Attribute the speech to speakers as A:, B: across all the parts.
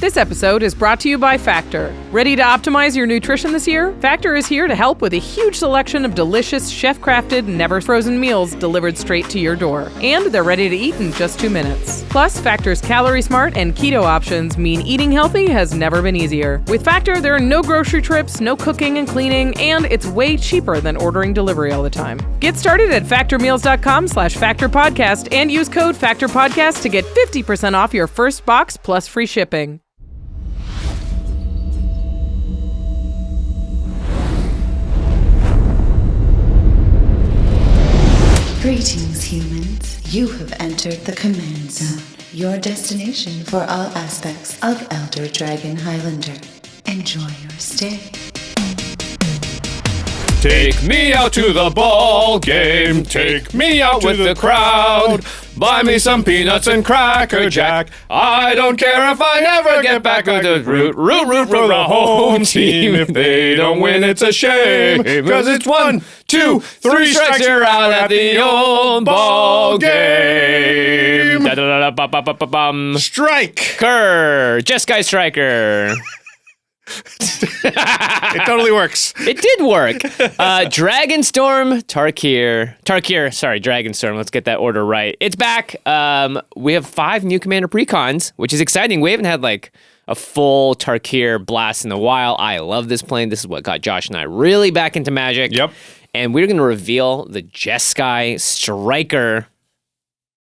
A: This episode is brought to you by Factor. Ready to optimize your nutrition this year? Factor is here to help with a huge selection of delicious, chef-crafted, never-frozen meals delivered straight to your door. And they're ready to eat in just 2 minutes. Plus, Factor's Calorie Smart and Keto options mean eating healthy has never been easier. With Factor, there are no grocery trips, no cooking and cleaning, and it's way cheaper than ordering delivery all the time. Get started at factormeals.com/factorpodcast and use code FACTORPODCAST to get 50% off your first box plus free shipping.
B: Greetings, humans. You have entered the Command Zone, your destination for all aspects of Elder Dragon Highlander. Enjoy your stay.
C: Take me out to the ball game. Take me out with the crowd. Buy me some peanuts and Cracker Jack. I don't care if I never get back. Root for the home team. If they don't win, it's a shame. Cause it's 1, 2, 3 strikes, you're out at the old ball game.
D: Striker! Jeskai Striker.
C: It totally works.
D: It did work. Dragonstorm, Dragonstorm. Let's get that order right. It's back. We have 5 new Commander Precons, which is exciting. We haven't had like a full Tarkir blast in a while. I love this plane. This is what got Josh and I really back into Magic.
C: Yep.
D: And we're going to reveal the Jeskai Striker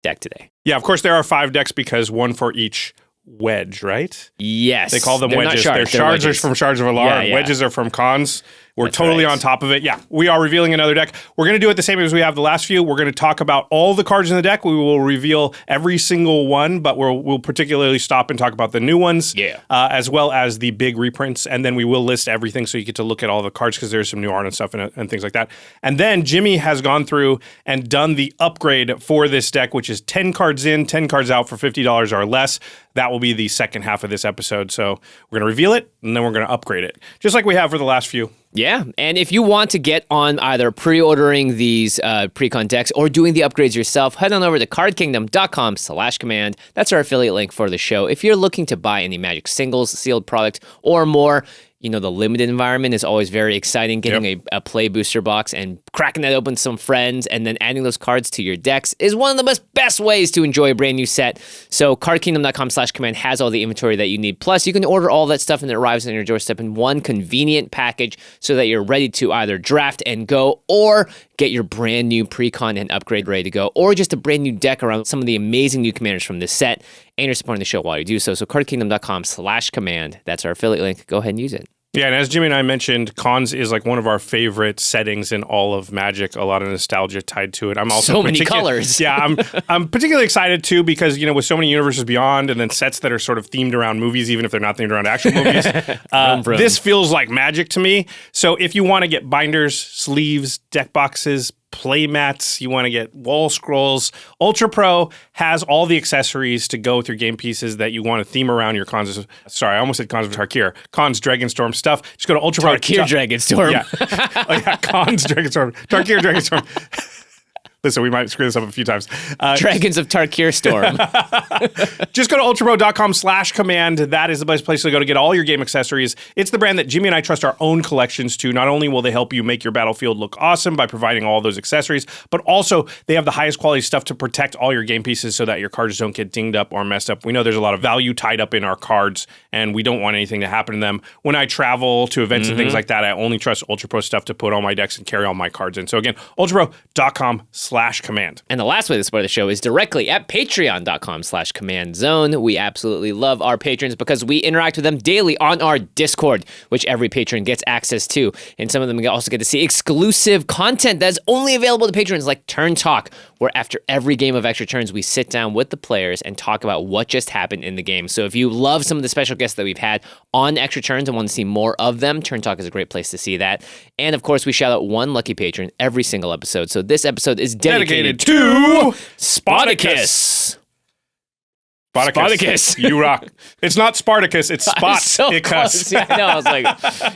D: deck today.
C: Yeah, of course there are 5 decks because 1 for each wedge, right?
D: Yes.
C: They call them
D: They're
C: wedges.
D: Not
C: They're shards are from Shards of Alar, and wedges are from cons. We're totally on top of it. Yeah, we are revealing another deck. We're going to do it the same as we have the last few. We're going to talk about all the cards in the deck. We will reveal every single one, but we'll particularly stop and talk about the new ones, as well as the big reprints, and then we will list everything so you get to look at all the cards because there's some new art and stuff and things like that. And then Jimmy has gone through and done the upgrade for this deck, which is 10 cards in, 10 cards out for $50 or less. That will be the second half of this episode. So we're going to reveal it, and then we're going to upgrade it, just like we have for the last few.
D: Yeah, and if you want to get on either pre-ordering these Precon decks or doing the upgrades yourself, head on over to cardkingdom.com/command. That's our affiliate link for the show. If you're looking to buy any Magic singles, sealed product, or more, you know, the limited environment is always very exciting. Getting a play booster box and cracking that open to some friends and then adding those cards to your decks is one of the best ways to enjoy a brand new set. So cardkingdom.com/command has all the inventory that you need. Plus, you can order all that stuff and it arrives on your doorstep in one convenient package so that you're ready to either draft and go or get your brand new Precon and upgrade ready to go, or just a brand new deck around some of the amazing new commanders from this set. And you're supporting the show while you do so. So cardkingdom.com/command. That's our affiliate link. Go ahead and use it.
C: Yeah, and as Jimmy and I mentioned, cons is like one of our favorite settings in all of Magic. A lot of nostalgia tied to it. I'm also
D: so many colors.
C: Yeah, I'm particularly excited too because, you know, with so many universes beyond and then sets that are sort of themed around movies, even if they're not themed around actual movies, this feels like Magic to me. So if you want to get binders, sleeves, deck boxes, play mats, you want to get wall scrolls, Ultra Pro has all the accessories to go with your game pieces that you want to theme around your cons. Sorry, I almost said cons of Tarkir. Cons Dragonstorm stuff. Just go to Ultra Pro.
D: Tarkir Dragonstorm.
C: Yeah. Oh, yeah, cons Dragonstorm. Tarkir Dragonstorm. Listen, we might screw this up a few times.
D: Dragons of Tarkir Storm.
C: Just go to ultrapro.com/command. That is the best place to go to get all your game accessories. It's the brand that Jimmy and I trust our own collections to. Not only will they help you make your battlefield look awesome by providing all those accessories, but also they have the highest quality stuff to protect all your game pieces so that your cards don't get dinged up or messed up. We know there's a lot of value tied up in our cards, and we don't want anything to happen to them. When I travel to events and things like that, I only trust Ultra Pro stuff to put all my decks and carry all my cards in. So again, ultrapro.com/command.
D: And the last way to support the show is directly at patreon.com/command zone. We absolutely love our patrons because we interact with them daily on our Discord, which every patron gets access to. And some of them also get to see exclusive content that's only available to patrons, like Turn Talk, where after every game of Extra Turns, we sit down with the players and talk about what just happened in the game. So if you love some of the special guests that we've had on Extra Turns and want to see more of them, Turn Talk is a great place to see that. And of course, we shout out one lucky patron every single episode. So this episode is dedicated to Spoticus.
C: Spartacus. You rock. It's not Spartacus, it's Spartacus.
D: So close. Yeah, I know. I was like,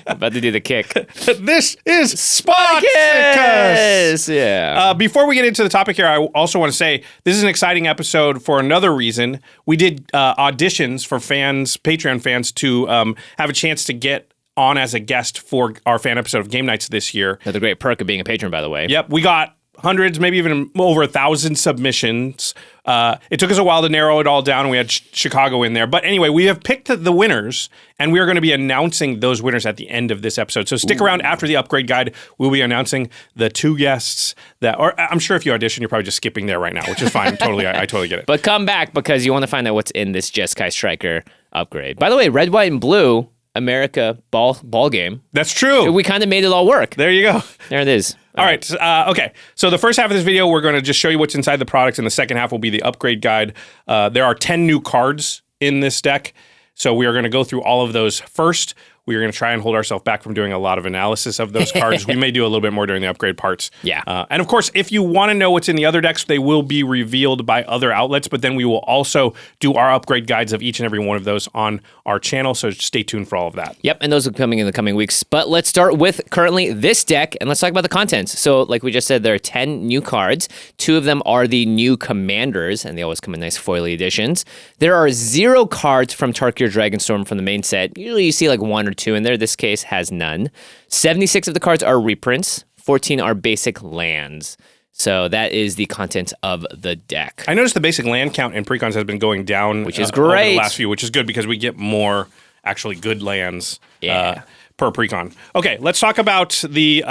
D: about to do the kick.
C: This is Spartacus.
D: Yeah.
C: Before we get into the topic here, I also want to say this is an exciting episode for another reason. We did auditions for fans, Patreon fans, to have a chance to get on as a guest for our fan episode of Game Nights this year.
D: Another great perk of being a patron, by the way.
C: Yep. We got hundreds, maybe even over 1,000 submissions. It took us a while to narrow it all down. We had Chicago in there. But anyway, we have picked the winners, and we are going to be announcing those winners at the end of this episode. So stick around after the upgrade guide. We'll be announcing the 2 guests that, or I'm sure if you audition, you're probably just skipping there right now, which is fine. I totally get it.
D: But come back because you want to find out what's in this Jeskai Striker upgrade. By the way, red, white, and blue America ball game.
C: That's true.
D: We kind of made it all work.
C: There you go.
D: There it is.
C: All right. Okay. So the first half of this video, we're going to just show you what's inside the product, and the second half will be the upgrade guide. There are 10 new cards in this deck, so we are going to go through all of those first. We are going to try and hold ourselves back from doing a lot of analysis of those cards. We may do a little bit more during the upgrade parts.
D: Yeah.
C: And of course, if you want to know what's in the other decks, they will be revealed by other outlets, but then we will also do our upgrade guides of each and every one of those on our channel, so stay tuned for all of that.
D: Yep, and those are coming in the coming weeks. But let's start with currently this deck, and let's talk about the contents. So like we just said, there are 10 new cards. 2 of them are the new commanders, and they always come in nice foily editions. There are 0 cards from Tarkir Dragonstorm from the main set. Usually you see like 1 or 2 in there. This case has none. 76 of the cards are reprints. 14 are basic lands. So that is the content of the deck.
C: I noticed the basic land count in Precons has been going down,
D: which is great.
C: Over the last few, which is good because we get more actually good lands per Precon. Okay, let's talk about the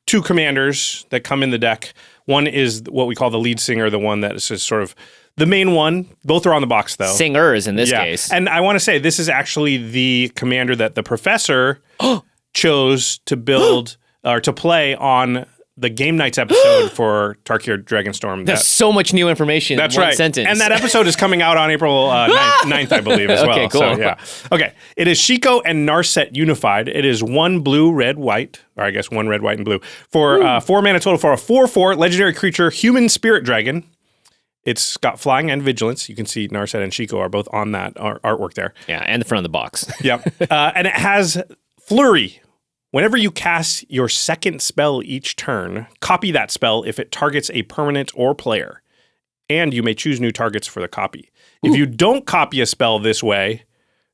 C: 2 commanders that come in the deck. One is what we call the lead singer, the one that is just sort of the main one. Both are on the box, though.
D: Singers in this case.
C: And I want to say, this is actually the commander that the professor chose to build or to play on the Game Nights episode for Tarkir Dragonstorm.
D: There's so much new information
C: That's
D: in one
C: right.
D: sentence.
C: And that episode is coming out on April 9th, I believe, as well.
D: Okay, cool.
C: So, yeah. Okay. It is Shiko and Narset unified. It is 1 blue, red, white, or I guess 1 red, white, and blue, for 4 mana total for a 4/4 legendary creature, human spirit dragon. It's got flying and vigilance. You can see Narset and Shiko are both on that artwork there.
D: Yeah, and the front of the box.
C: Yep. And it has flurry. Whenever you cast your second spell each turn, copy that spell if it targets a permanent or player. And you may choose new targets for the copy. If you don't copy a spell this way,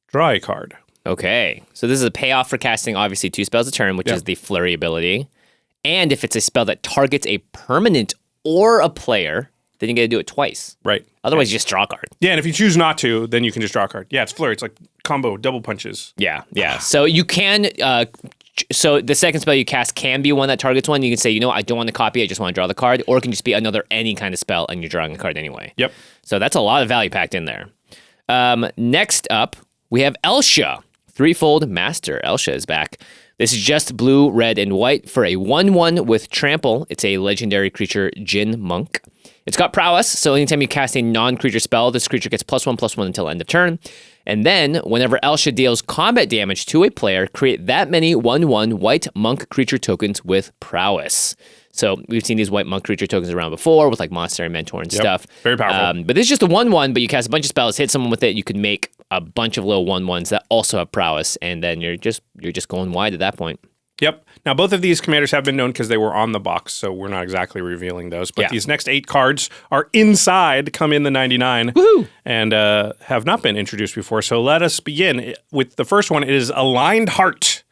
C: draw a card.
D: Okay. So this is a payoff for casting, obviously, 2 spells a turn, which is the flurry ability. And if it's a spell that targets a permanent or a player, then you get to do it twice.
C: Right.
D: Otherwise, you just draw a card.
C: Yeah, and if you choose not to, then you can just draw a card. Yeah, it's flurry. It's like combo, double punches.
D: Yeah. So you can... So the second spell you cast can be one that targets one. You can say, you know what, I don't want to copy, I just want to draw the card. Or it can just be another any kind of spell and you're drawing a card anyway.
C: Yep.
D: So that's a lot of value packed in there. Next up, we have Elsha. Threefold Master. Elsha is back. This is just blue, red, and white for a 1/1 with trample. It's a legendary creature, Jin Monk. It's got prowess, so anytime you cast a non-creature spell, this creature gets +1/+1 until end of turn. And then, whenever Elsha deals combat damage to a player, create that many 1/1 white monk creature tokens with prowess. So we've seen these white monk creature tokens around before with like Monster and Mentor and stuff.
C: Very powerful.
D: But this is just a 1/1, but you cast a bunch of spells, hit someone with it, you can make a bunch of little 1/1s that also have prowess, and then you're just going wide at that point.
C: Yep. Now, both of these commanders have been known because they were on the box, so we're not exactly revealing those. But these next 8 cards are inside, come in the 99, and have not been introduced before. So let us begin with the first one. It is Aligned Heart.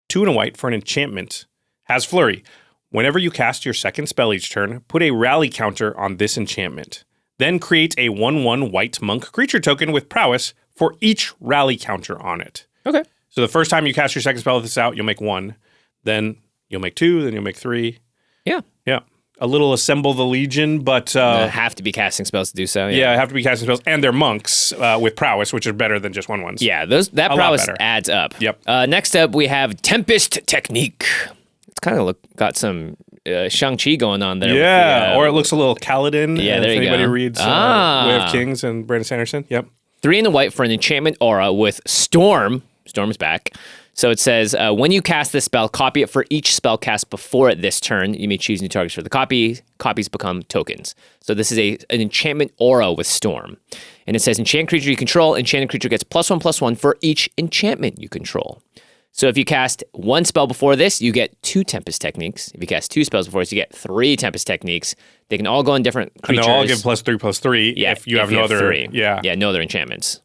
C: 2 and a white for an enchantment. Has flurry. Whenever you cast your second spell each turn, put a rally counter on this enchantment. Then create a 1/1 white monk creature token with prowess for each rally counter on it.
D: Okay.
C: So the first time you cast your second spell with this out, you'll make 1. Then you'll make 2. Then you'll make 3.
D: Yeah.
C: Yeah. A little Assemble the Legion, but...
D: have to be casting spells to do so.
C: Yeah, have to be casting spells. And they're monks with prowess, which is better than just 1/1s.
D: Yeah, that prowess adds up.
C: Yep.
D: Next up, we have Tempest Technique. It's kind of got some Shang-Chi going on there.
C: Yeah, or it looks a little Kaladin.
D: Yeah, there you go.
C: If anybody reads Way of Kings and Brandon Sanderson. Yep.
D: 3 and a white for an enchantment aura with Storm. Storm is back. So it says, when you cast this spell, copy it for each spell cast before it this turn. You may choose new targets for the copy. Copies become tokens. So this is an enchantment aura with Storm. And it says, enchant creature you control. Enchanted creature gets +1/+1 for each enchantment you control. So if you cast one spell before this, you get 2 Tempest Techniques. If you cast 2 spells before this, you get 3 Tempest Techniques. They can all go on different creatures.
C: And they'll all give +3/+3 if you have no other...
D: 3. Yeah, no other enchantments.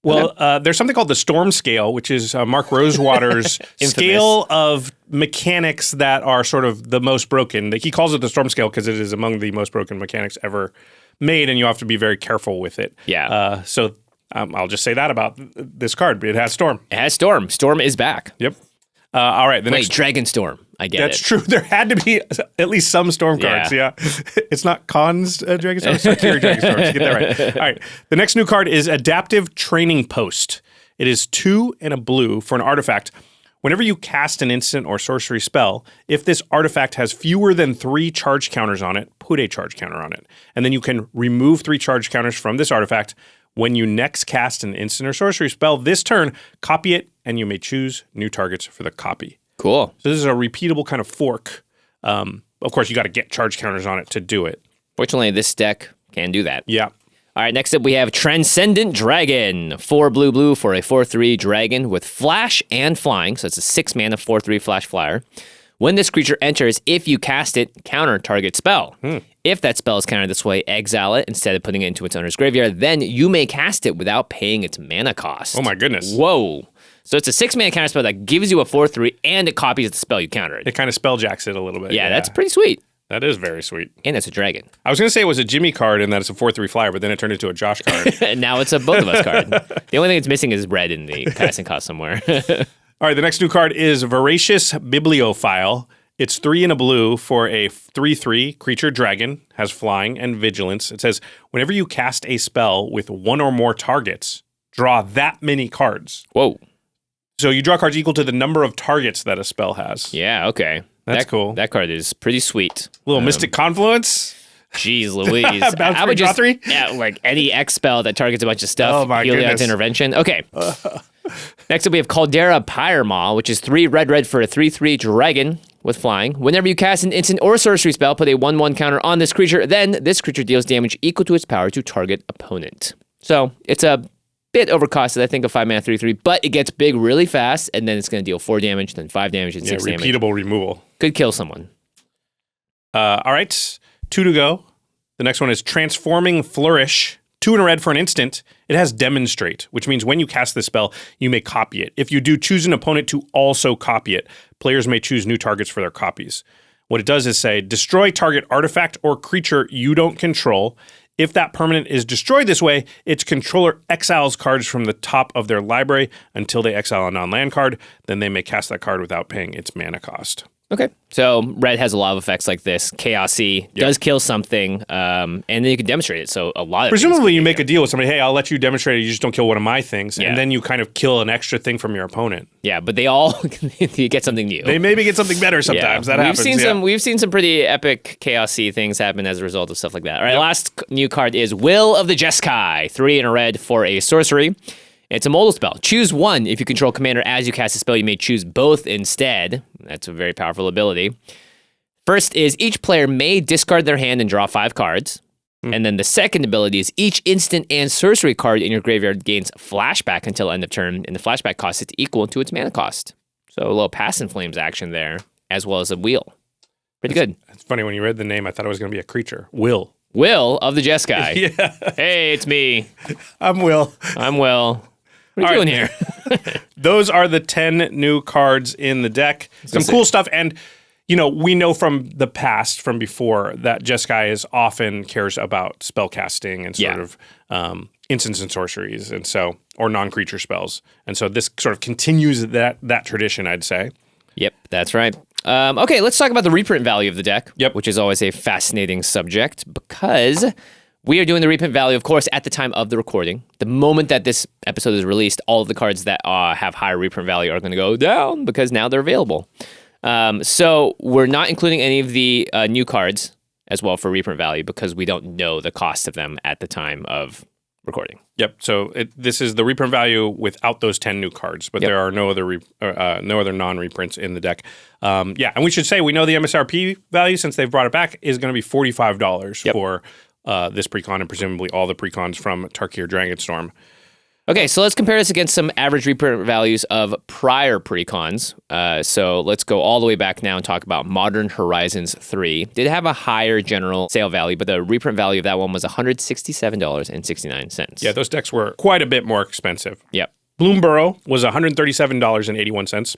C: Well, there's something called the Storm Scale, which is Mark Rosewater's scale of mechanics that are sort of the most broken. He calls it the Storm Scale because it is among the most broken mechanics ever made, and you have to be very careful with it.
D: Yeah.
C: So I'll just say that about this card. It has Storm.
D: It has Storm. Storm is back.
C: Yep. All right.
D: Wait, Dragonstorm. I get
C: That's true. There had to be at least some Storm cards. Yeah. It's not Khan's Dragonstorm. It's Tarkir Dragonstorm. So get that right. All right. The next new card is Adaptive Training Post. It is 2 and a blue for an artifact. Whenever you cast an instant or sorcery spell, if this artifact has fewer than 3 charge counters on it, put a charge counter on it. And then you can remove 3 charge counters from this artifact. When you next cast an instant or sorcery spell this turn, copy it, and you may choose new targets for the copy.
D: Cool.
C: So this is a repeatable kind of fork. Of course, you got to get charge counters on it to do it.
D: Fortunately, this deck can do that.
C: Yeah.
D: All right, next up we have Transcendent Dragon. 4 blue for a 4/3 dragon with flash and flying. So it's a 6 mana 4/3 flash flyer. When this creature enters, if you cast it, counter target spell. If that spell is countered this way, exile it instead of putting it into its owner's graveyard. Then you may cast it without paying its mana cost.
C: Oh my goodness.
D: Whoa. So it's a 6 mana counter spell that gives you a 4/3 and it copies the spell you countered.
C: It kind of spelljacks it a little bit.
D: Yeah, that's pretty sweet.
C: That is very sweet.
D: And it's a dragon.
C: I was going to say it was a Jimmy card and that it's a 4/3 flyer, but then it turned into a Josh card.
D: And now it's a both of us card. The only thing it's missing is red in the casting cost somewhere.
C: All right, the next new card is Voracious Bibliophile. It's 3 and a blue for a 3/3 creature dragon, has flying and vigilance. It says, whenever you cast a spell with 1 or more targets, draw that many cards.
D: Whoa.
C: So you draw cards equal to the number of targets that a spell has.
D: Yeah, okay.
C: That's cool.
D: That card is pretty sweet.
C: Little Mystic Confluence.
D: Jeez Louise.
C: I would just, draw 3?
D: Yeah, like any X spell that targets a bunch of stuff.
C: Oh my goodness.
D: Intervention. Okay. Next up we have Caldera Pyramaw, which is 3 red for a 3/3 dragon with flying. Whenever you cast an instant or sorcery spell, put a 1/1 counter on this creature. Then this creature deals damage equal to its power to target opponent. So it's a bit overcosted, I think, a 5 mana 3/3, but it gets big really fast, and then it's going to deal 4 damage, then 5 damage, and 6 damage.
C: Repeatable removal.
D: Could kill someone.
C: All right, 2 to go. The next one is Transforming Flourish. 2 and a red for an instant. It has Demonstrate, which means when you cast this spell, you may copy it. If you do, choose an opponent to also copy it. Players may choose new targets for their copies. What it does is say, destroy target artifact or creature you don't control. If that permanent is destroyed this way, its controller exiles cards from the top of their library until they exile a non-land card. Then they may cast that card without paying its mana cost.
D: Okay. So red has a lot of effects like this. Chaosy, does kill something, and then you can demonstrate it. So a lot of
C: presumably you make a deal with somebody, hey, I'll let you demonstrate it, you just don't kill one of my things.
D: Yeah.
C: And then you kind of kill an extra thing from your opponent.
D: Yeah, but they all you get something new.
C: They maybe get something better sometimes. That happens.
D: We've seen some pretty epic chaosy things happen as a result of stuff like that. All right, last new card is Will of the Jeskai. 3 and a red for a sorcery. It's a modal spell. Choose one. If you control commander as you cast a spell, you may choose both instead. That's a very powerful ability. First is each player may discard their hand and draw 5 cards. And then the second ability is each instant and sorcery card in your graveyard gains flashback until end of turn, and the flashback cost is equal to its mana cost. So a little Pass in Flames action there, as well as a wheel. Pretty good.
C: It's funny, when you read the name, I thought it was going to be a creature. Will
D: of the Jeskai.
C: Yeah.
D: Hey, it's me.
C: I'm Will.
D: What are you doing here?
C: Those are the 10 new cards in the deck. Some cool stuff. And, you know, we know from the past, from before, that Jeskai is often cares about spell casting and sort of instants and sorceries, and so, or non-creature spells. And so this sort of continues that tradition, I'd say.
D: Yep, that's right. Okay, let's talk about the reprint value of the deck,
C: Yep.
D: which is always a fascinating subject because we are doing the reprint value, of course, at the time of the recording. The moment that this episode is released, all of the cards that have higher reprint value are going to go down because now they're available. So we're not including any of the new cards as well for reprint value because we don't know the cost of them at the time of recording.
C: Yep. So this is the reprint value without those 10 new cards, but there are no other non-reprints in the deck. And we should say we know the MSRP value, since they've brought it back, is going to be $45 for this Precon and presumably all the Precons from Tarkir Dragonstorm.
D: Okay, so let's compare this against some average reprint values of prior Precons. So let's go all the way back now and talk about Modern Horizons 3. Did have a higher general sale value, but the reprint value of that one was $167.69.
C: Yeah, those decks were quite a bit more expensive.
D: Yep.
C: Bloomburrow was $137.81.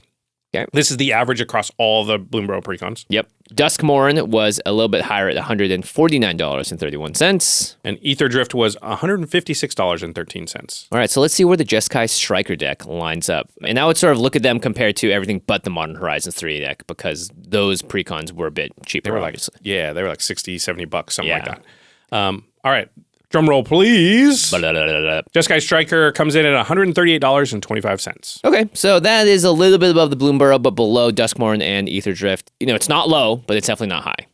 D: Okay.
C: This is the average across all the Bloomburrow Precons.
D: Yep. Duskmourn was a little bit higher at $149.31.
C: And Aetherdrift was $156.13.
D: All right, so let's see where the Jeskai Striker deck lines up. And I would sort of look at them compared to everything but the Modern Horizons 3 deck, because those Precons were a bit cheaper.
C: They were like, they were like $60, $70, something like that. All right. Drum roll, please. Jeskai Striker comes in at $138.25.
D: Okay, so that is a little bit above the Bloomburrow, but below Duskmourn and Aetherdrift. You know, it's not low, but it's definitely not high.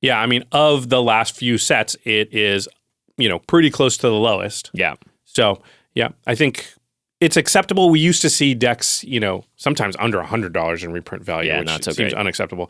C: Yeah, I mean, of the last few sets, it is, pretty close to the lowest.
D: Yeah.
C: So, I think it's acceptable. We used to see decks, sometimes under $100 in reprint value, which
D: not so
C: seems
D: great.
C: unacceptable.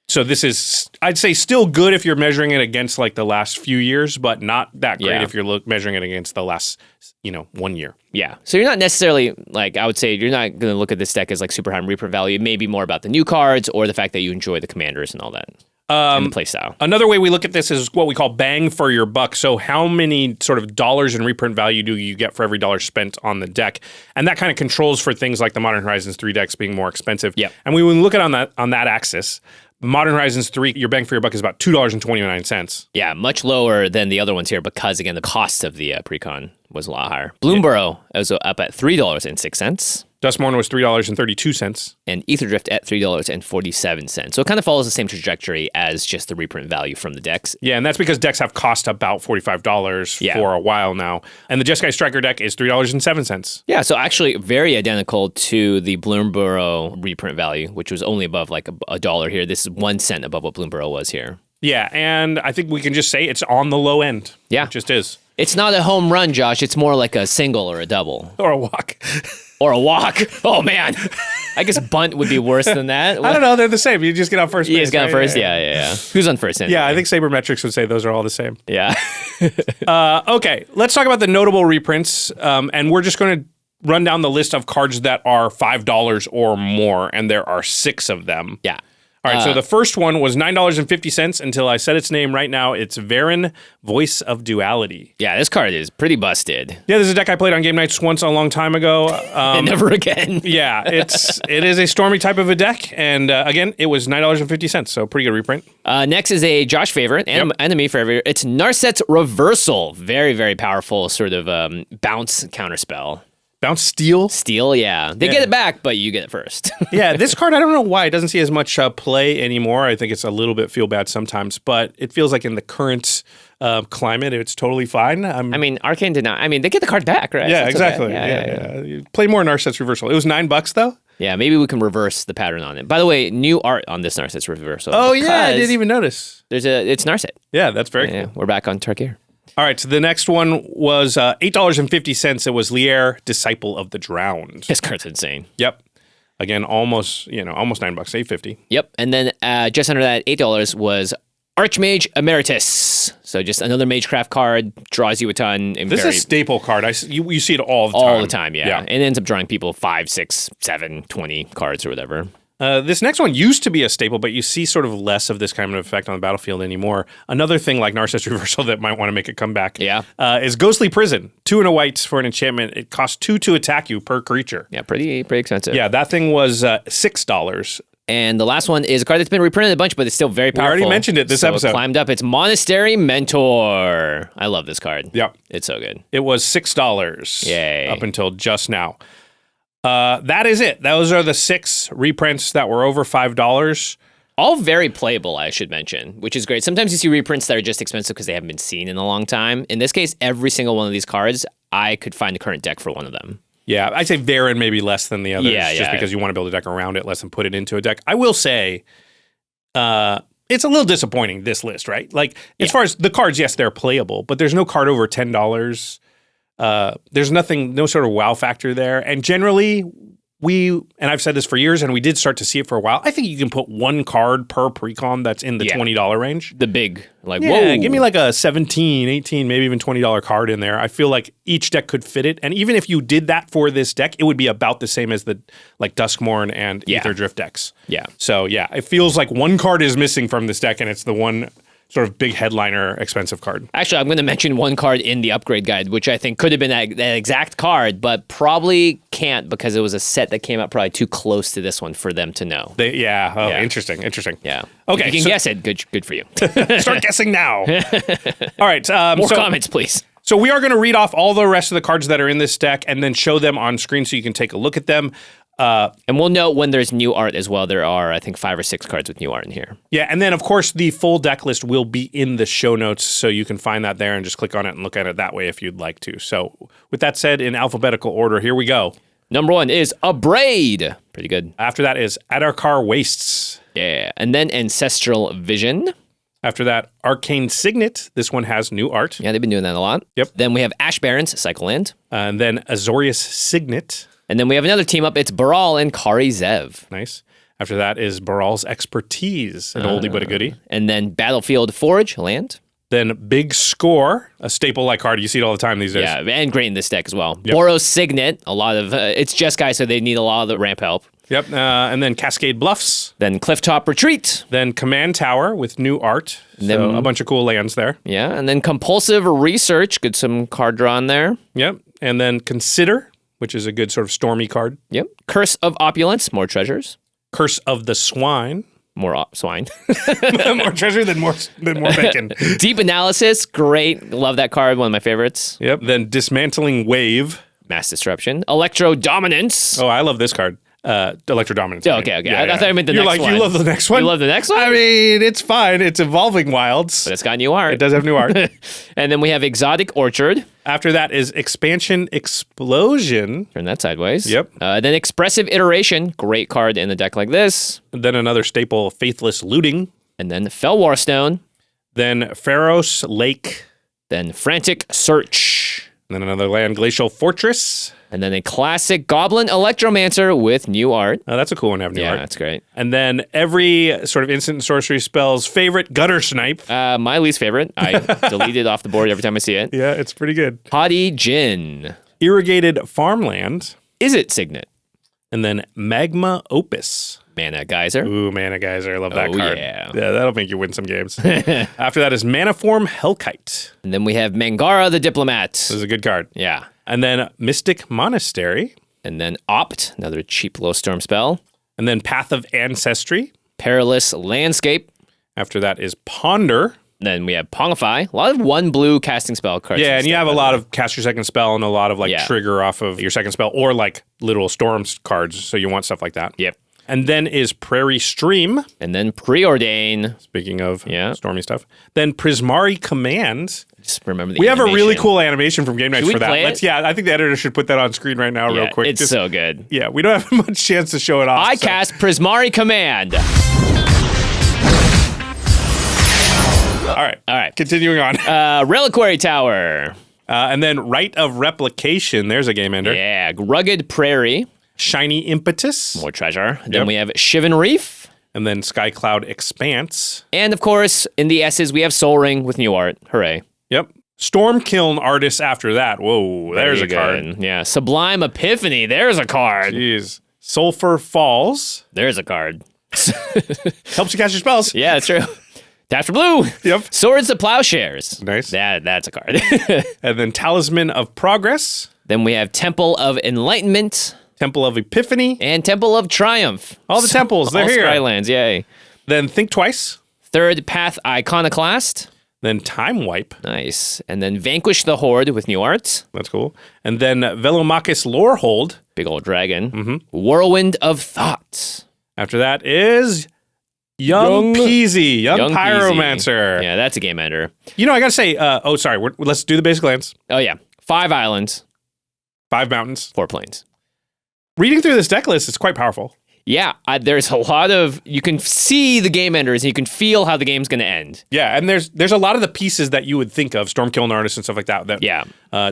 C: So this is, I'd say, still good if you're measuring it against like the last few years, but not that great if you're measuring it against the last, 1 year.
D: Yeah. So you're not necessarily, I would say you're not going to look at this deck as like super high in reprint value. It may be more about the new cards or the fact that you enjoy the commanders and all that. And the play style.
C: Another way we look at this is what we call bang for your buck. So how many sort of dollars in reprint value do you get for every dollar spent on the deck? And that kind of controls for things like the Modern Horizons 3 decks being more expensive.
D: Yep.
C: And when we look at on that axis, Modern Horizons 3, your bang for your buck is about $2.29.
D: Yeah, much lower than the other ones here because, again, the cost of the Precon was a lot higher. Bloomburrow was up at $3.06.
C: Duskmourn was $3.32.
D: And Aetherdrift at $3.47. So it kind of follows the same trajectory as just the reprint value from the decks.
C: Yeah, and that's because decks have cost about $45 for a while now. And the Jeskai Striker deck is $3.07.
D: Yeah, so actually very identical to the Bloomburrow reprint value, which was only above like a dollar here. This is 1 cent above what Bloomburrow was here.
C: Yeah, and I think we can just say it's on the low end.
D: Yeah.
C: It just is.
D: It's not a home run, Josh. It's more like a single or a double.
C: Or a walk.
D: Or a walk. Oh, man. I guess bunt would be worse than that.
C: I don't know. They're the same. You just get on first base.
D: You just get on first? Yeah. Who's on first? Anyway?
C: Yeah, I think Sabermetrics would say those are all the same.
D: Yeah.
C: Okay, let's talk about the notable reprints. And we're just going to run down the list of cards that are $5 or more, and there are 6 of them.
D: Yeah.
C: All right, so the first one was $9.50 until I said its name. Right now, it's Varen, Voice of Duality.
D: Yeah, this card is pretty busted.
C: Yeah, this is a deck I played on game nights once a long time ago.
D: And never again.
C: Yeah, it is a stormy type of a deck, and again, it was $9.50, so pretty good reprint.
D: Next is a Josh favorite and a me favorite. It's Narset's Reversal. Very, very powerful sort of bounce counterspell.
C: Bounce Steel?
D: Steel, yeah. They get it back, but you get it first.
C: Yeah, this card, I don't know why it doesn't see as much play anymore. I think it's a little bit feel bad sometimes, but it feels like in the current climate, it's totally fine.
D: Arcane did not. They get the card back, right?
C: Yeah,
D: so
C: exactly.
D: Okay.
C: Yeah. Play more Narset's Reversal. It was $9 though?
D: Yeah, maybe we can reverse the pattern on it. By the way, new art on this Narset's Reversal.
C: Oh, yeah, I didn't even notice.
D: It's Narset.
C: Yeah, that's very cool.
D: We're back on Tarkir.
C: All right, so the next one was $8.50. It was Lier, Disciple of the Drowned.
D: This card's insane.
C: Yep. Again, almost $9, $8.50.
D: Yep, and then just under that, $8 was Archmage Emeritus. So just another Magecraft card, draws you a ton.
C: This is a staple card. You see it all the time.
D: All the time, yeah. It ends up drawing people 5, 6, 7, 20 cards or whatever.
C: This next one used to be a staple, but you see sort of less of this kind of effect on the battlefield anymore. Another thing like Narset's Reversal that might want to make a comeback is Ghostly Prison. 2 and a white for an enchantment. It costs 2 to attack you per creature.
D: Yeah, pretty expensive.
C: Yeah, that thing was $6.
D: And the last one is a card that's been reprinted a bunch, but it's still very powerful.
C: We already mentioned it this episode.
D: It climbed up. It's Monastery Mentor. I love this card.
C: Yep.
D: It's so good.
C: It was $6.
D: Yay.
C: Up until just now. That is it. Those are the 6 reprints that were over $5.
D: All very playable, I should mention, which is great. Sometimes you see reprints that are just expensive because they haven't been seen in a long time. In this case, every single one of these cards, I could find a current deck for one of them.
C: Yeah, I'd say Varen maybe less than the others,
D: just
C: because you want to build a deck around it less than put it into a deck. I will say, it's a little disappointing, this list, right? Like, as far as the cards, yes, they're playable, but there's no card over $10. There's nothing, no sort of wow factor there. And generally, and I've said this for years, and we did start to see it for a while, I think you can put one card per Precon that's in the $20 range.
D: The big, like,
C: whoa.
D: Give
C: me like a $17, $18, maybe even $20 card in there. I feel like each deck could fit it. And even if you did that for this deck, it would be about the same as the like Duskmourn and Aether Drift decks.
D: Yeah.
C: So yeah, it feels like one card is missing from this deck, and it's the one sort of big headliner expensive card.
D: Actually, I'm going to mention one card in the upgrade guide, which I think could have been that exact card, but probably can't because it was a set that came out probably too close to this one for them to know.
C: Interesting.
D: Yeah.
C: Okay.
D: If you can guess it, good for you.
C: Start guessing now. All right.
D: More comments, please.
C: So we are going to read off all the rest of the cards that are in this deck and then show them on screen so you can take a look at them.
D: And we'll note when there's new art as well. There are, I think, 5 or 6 cards with new art in here.
C: Yeah, and then, of course, the full deck list will be in the show notes, so you can find that there and just click on it and look at it that way if you'd like to. So with that said, in alphabetical order, here we go.
D: Number 1 is Abrade. Pretty good.
C: After that is Adarkar Wastes.
D: Yeah, and then Ancestral Vision.
C: After that, Arcane Signet. This one has new art.
D: Yeah, they've been doing that a lot.
C: Yep.
D: Then we have Ash Barrens, Cycle Land.
C: And then Azorius Signet.
D: And then we have another team up. It's Baral and Kari Zev.
C: Nice. After that is Baral's Expertise, an oldie but a goodie.
D: And then Battlefield Forge, land.
C: Then Big Score, a staple-like card. You see it all the time these days.
D: Yeah, and great in this deck as well.
C: Yep.
D: Boros Signet, a lot of... it's Jeskai, so they need a lot of the ramp help.
C: Yep. And then Cascade Bluffs.
D: Then Clifftop Retreat.
C: Then Command Tower with new art. So a bunch of cool lands there.
D: Yeah, and then Compulsive Research. Good some card draw in there.
C: Yep. And then Consider, which is a good sort of stormy card.
D: Yep. Curse of Opulence, more treasures.
C: Curse of the Swine.
D: More swine.
C: More treasure than more bacon.
D: Deep Analysis, great. Love that card, one of my favorites.
C: Yep. Then Dismantling Wave.
D: Mass Disruption. Electro Dominance.
C: Oh, I love this card. Electro Dominance.
D: Oh, okay.
C: Yeah,
D: I thought I meant the next one.
C: You're like, you love the next one?
D: You love the next one?
C: I mean, it's fine. It's Evolving Wilds.
D: But it's got new art.
C: It does have new art.
D: And then we have Exotic Orchard.
C: After that is Expansion Explosion.
D: Turn that sideways.
C: Yep.
D: Then Expressive Iteration. Great card in a deck like this.
C: And then another staple, Faithless Looting.
D: And then Felwar Stone.
C: Then Pharos Lake.
D: Then Frantic Search.
C: And then another land, Glacial Fortress.
D: And then a classic Goblin Electromancer with new art.
C: Oh, that's a cool one to have new art.
D: Yeah, that's great.
C: And then every sort of instant and sorcery spell's favorite, Gutter Snipe.
D: My least favorite. I delete it off the board every time I see it.
C: Yeah, it's pretty good.
D: Haughty Jin.
C: Irrigated Farmland.
D: Is it Signet?
C: And then Magma Opus.
D: Mana Geyser.
C: Ooh, Mana Geyser. I love that card.
D: Yeah.
C: Yeah, that'll make you win some games. After that is Maniform Hellkite.
D: And then we have Mangara the Diplomat.
C: This is a good card.
D: Yeah.
C: And then Mystic Monastery.
D: And then Opt, another cheap low storm spell.
C: And then Path of Ancestry.
D: Perilous Landscape.
C: After that is Ponder.
D: Then we have Pongify. A lot of 1 blue casting spell cards.
C: Yeah, and you have a lot of cast your second spell and a lot of trigger off of your second spell or like literal storms cards. So you want stuff like that.
D: Yep.
C: And then is Prairie Stream.
D: And then Preordain.
C: Speaking of stormy stuff. Then Prismari Command.
D: Just remember the
C: We have a
D: animation.
C: really cool animation from Game Nights
D: Should we
C: for that.
D: play it?
C: I think the editor should put that on screen right now real quick.
D: It's so good.
C: Yeah, we don't have much chance to show it off.
D: I cast Prismari Command.
C: All right. Continuing on.
D: Reliquary Tower.
C: And then Rite of Replication. There's a game ender.
D: Yeah. Rugged Prairie.
C: Shiny Impetus.
D: More treasure. Then we have Shivan Reef.
C: And then Sky Cloud Expanse.
D: And of course, in the S's, we have Soul Ring with new art. Hooray.
C: Yep. Storm Kiln Artists after that. Whoa, there's a card.
D: Yeah. Sublime Epiphany. There's a card.
C: Jeez. Sulphur Falls.
D: There's a card.
C: Helps you cast your spells.
D: Yeah, that's true. Tap for blue.
C: Yep.
D: Swords to Plowshares.
C: Nice.
D: That's a card.
C: And then Talisman of Progress.
D: Then we have Temple of Enlightenment.
C: Temple of Epiphany.
D: And Temple of Triumph.
C: All the temples, they're
D: all
C: here.
D: Skylands, yay.
C: Then Think Twice.
D: Third Path Iconoclast.
C: Then Time Wipe.
D: Nice. And then Vanquish the Horde with new art.
C: That's cool. And then Velomachus Lorehold.
D: Big old dragon. Whirlwind of Thought.
C: After that is Young Peasy. Young Pyromancer.
D: Peasy. Yeah, that's a game ender.
C: You know, I gotta say, let's do the basic lands.
D: Oh, yeah. 5 islands.
C: 5 mountains.
D: 4 plains.
C: Reading through this deck list, it's quite powerful.
D: Yeah, there's a lot of, you can see the game enders, and you can feel how the game's going to end.
C: Yeah, and there's a lot of the pieces that you would think of, Stormkiln Artist and stuff like that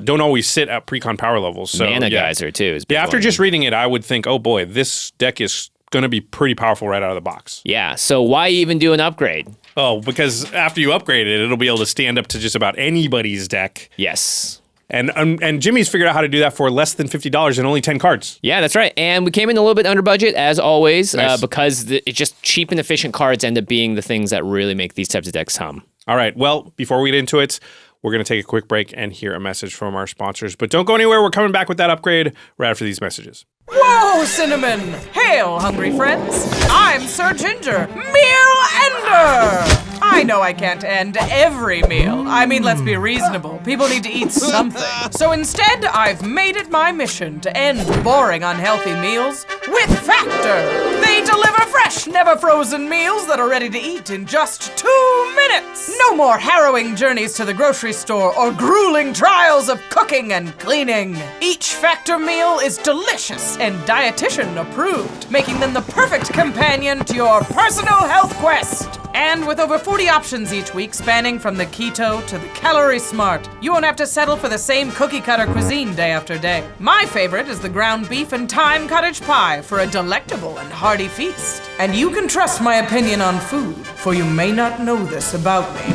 C: don't always sit at Precon power levels. So,
D: Mana Geyser, too.
C: Yeah, after just reading it, I would think, oh boy, this deck is going to be pretty powerful right out of the box.
D: Yeah, so why even do an upgrade?
C: Oh, because after you upgrade it, it'll be able to stand up to just about anybody's deck.
D: Yes.
C: And Jimmy's figured out how to do that for less than $50 and only 10 cards.
D: Yeah, that's right. And we came in a little bit under budget, as always,
C: Nice.
D: because it's just cheap and efficient cards end up being the things that really make these types of decks hum.
C: All right, well, before we get into it, we're going to take a quick break and hear a message from our sponsors. But don't go anywhere. We're coming back with that upgrade right after these messages.
A: Whoa, Cinnamon! Hail, hungry friends! I'm Sir Ginger, Meal Ender! I know I can't end every meal. I mean, let's be reasonable. People need to eat something. So instead, I've made it my mission to end boring, unhealthy meals with Factor. They deliver fresh, never frozen meals that are ready to eat in just 2 minutes. No more harrowing journeys to the grocery store or grueling trials of cooking and cleaning. Each Factor meal is delicious and dietitian approved, making them the perfect companion to your personal health quest. And with over 40 options each week, spanning from the keto to the calorie smart, you won't have to settle for the same cookie cutter cuisine day after day. My favorite is the ground beef and thyme cottage pie for a delectable and hearty feast. And you can trust my opinion on food, for you may not know this about me,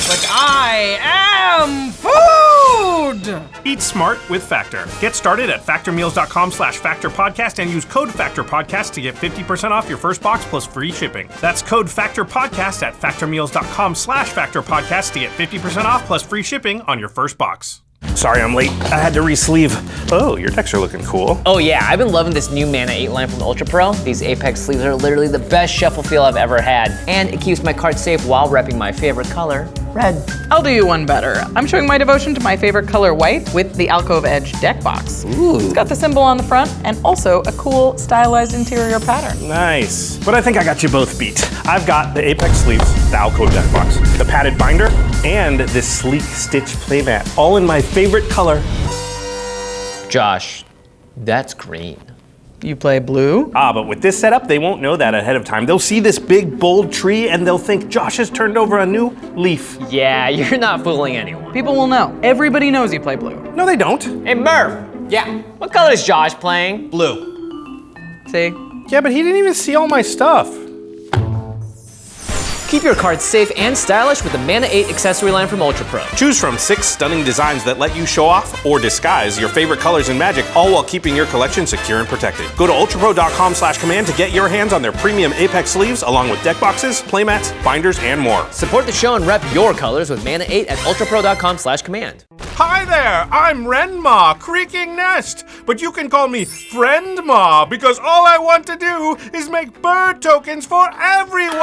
A: but I am food!
C: Eat smart with Factor. Get started at factormeals.com/factorpodcast and use code FACTORPODCAST to get 50% off your first box plus free shipping. That's code FACTORPODCAST at factormeals.com/factorpodcast to get 50% off plus free shipping on your first box. Sorry I'm late. I had to re-sleeve. Oh, your decks are looking cool.
E: Oh yeah, I've been loving this new Mana 8 line from Ultra Pro. These Apex sleeves are literally the best shuffle feel I've ever had. And it keeps my cards safe while repping my favorite color, red.
A: I'll do you one better. I'm showing my devotion to my favorite color, white, with the Alcove Edge deck box.
D: Ooh.
A: It's got the symbol on the front and also a cool stylized interior pattern.
C: Nice. But I think I got you both beat. I've got the Apex sleeves, the Alcove deck box, the padded binder, and this sleek stitch playmat, all in my favorite color.
E: Josh, that's green.
A: You play blue?
C: But with this setup, they won't know that ahead of time. They'll see this big, bold tree, and they'll think Josh has turned over a new leaf.
E: Yeah, you're not fooling anyone.
A: People will know. Everybody knows you play blue.
C: No, they don't.
E: Hey Murph! Yeah? What color is Josh playing?
F: Blue.
A: See?
C: Yeah, but he didn't even see all my stuff.
E: Keep your cards safe and stylish with the Mana 8 accessory line from Ultra Pro.
C: Choose from 6 stunning designs that let you show off or disguise your favorite colors in Magic, all while keeping your collection secure and protected. Go to ultrapro.com/command to get your hands on their premium Apex sleeves, along with deck boxes, playmats, binders, and more.
E: Support the show and rep your colors with Mana 8 at ultrapro.com/command.
C: Hi there, I'm Renma, Creaking Nest, but you can call me Friendma because all I want to do is make bird tokens for everyone.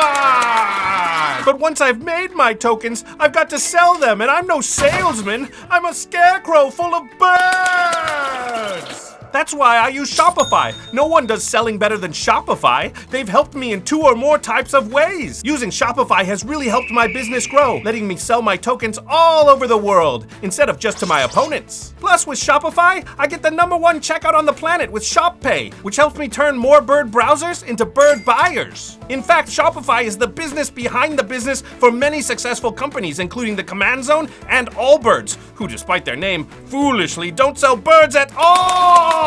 C: But once I've made my tokens, I've got to sell them, and I'm no salesman. I'm a scarecrow full of birds. That's why I use Shopify. No one does selling better than Shopify. They've helped me in 2 or more types of ways. Using Shopify has really helped my business grow, letting me sell my tokens all over the world, instead of just to my opponents. Plus, with Shopify, I get the #1 checkout on the planet with ShopPay, which helps me turn more bird browsers into bird buyers. In fact, Shopify is the business behind the business for many successful companies, including the Command Zone and Allbirds, who, despite their name, foolishly don't sell birds at all.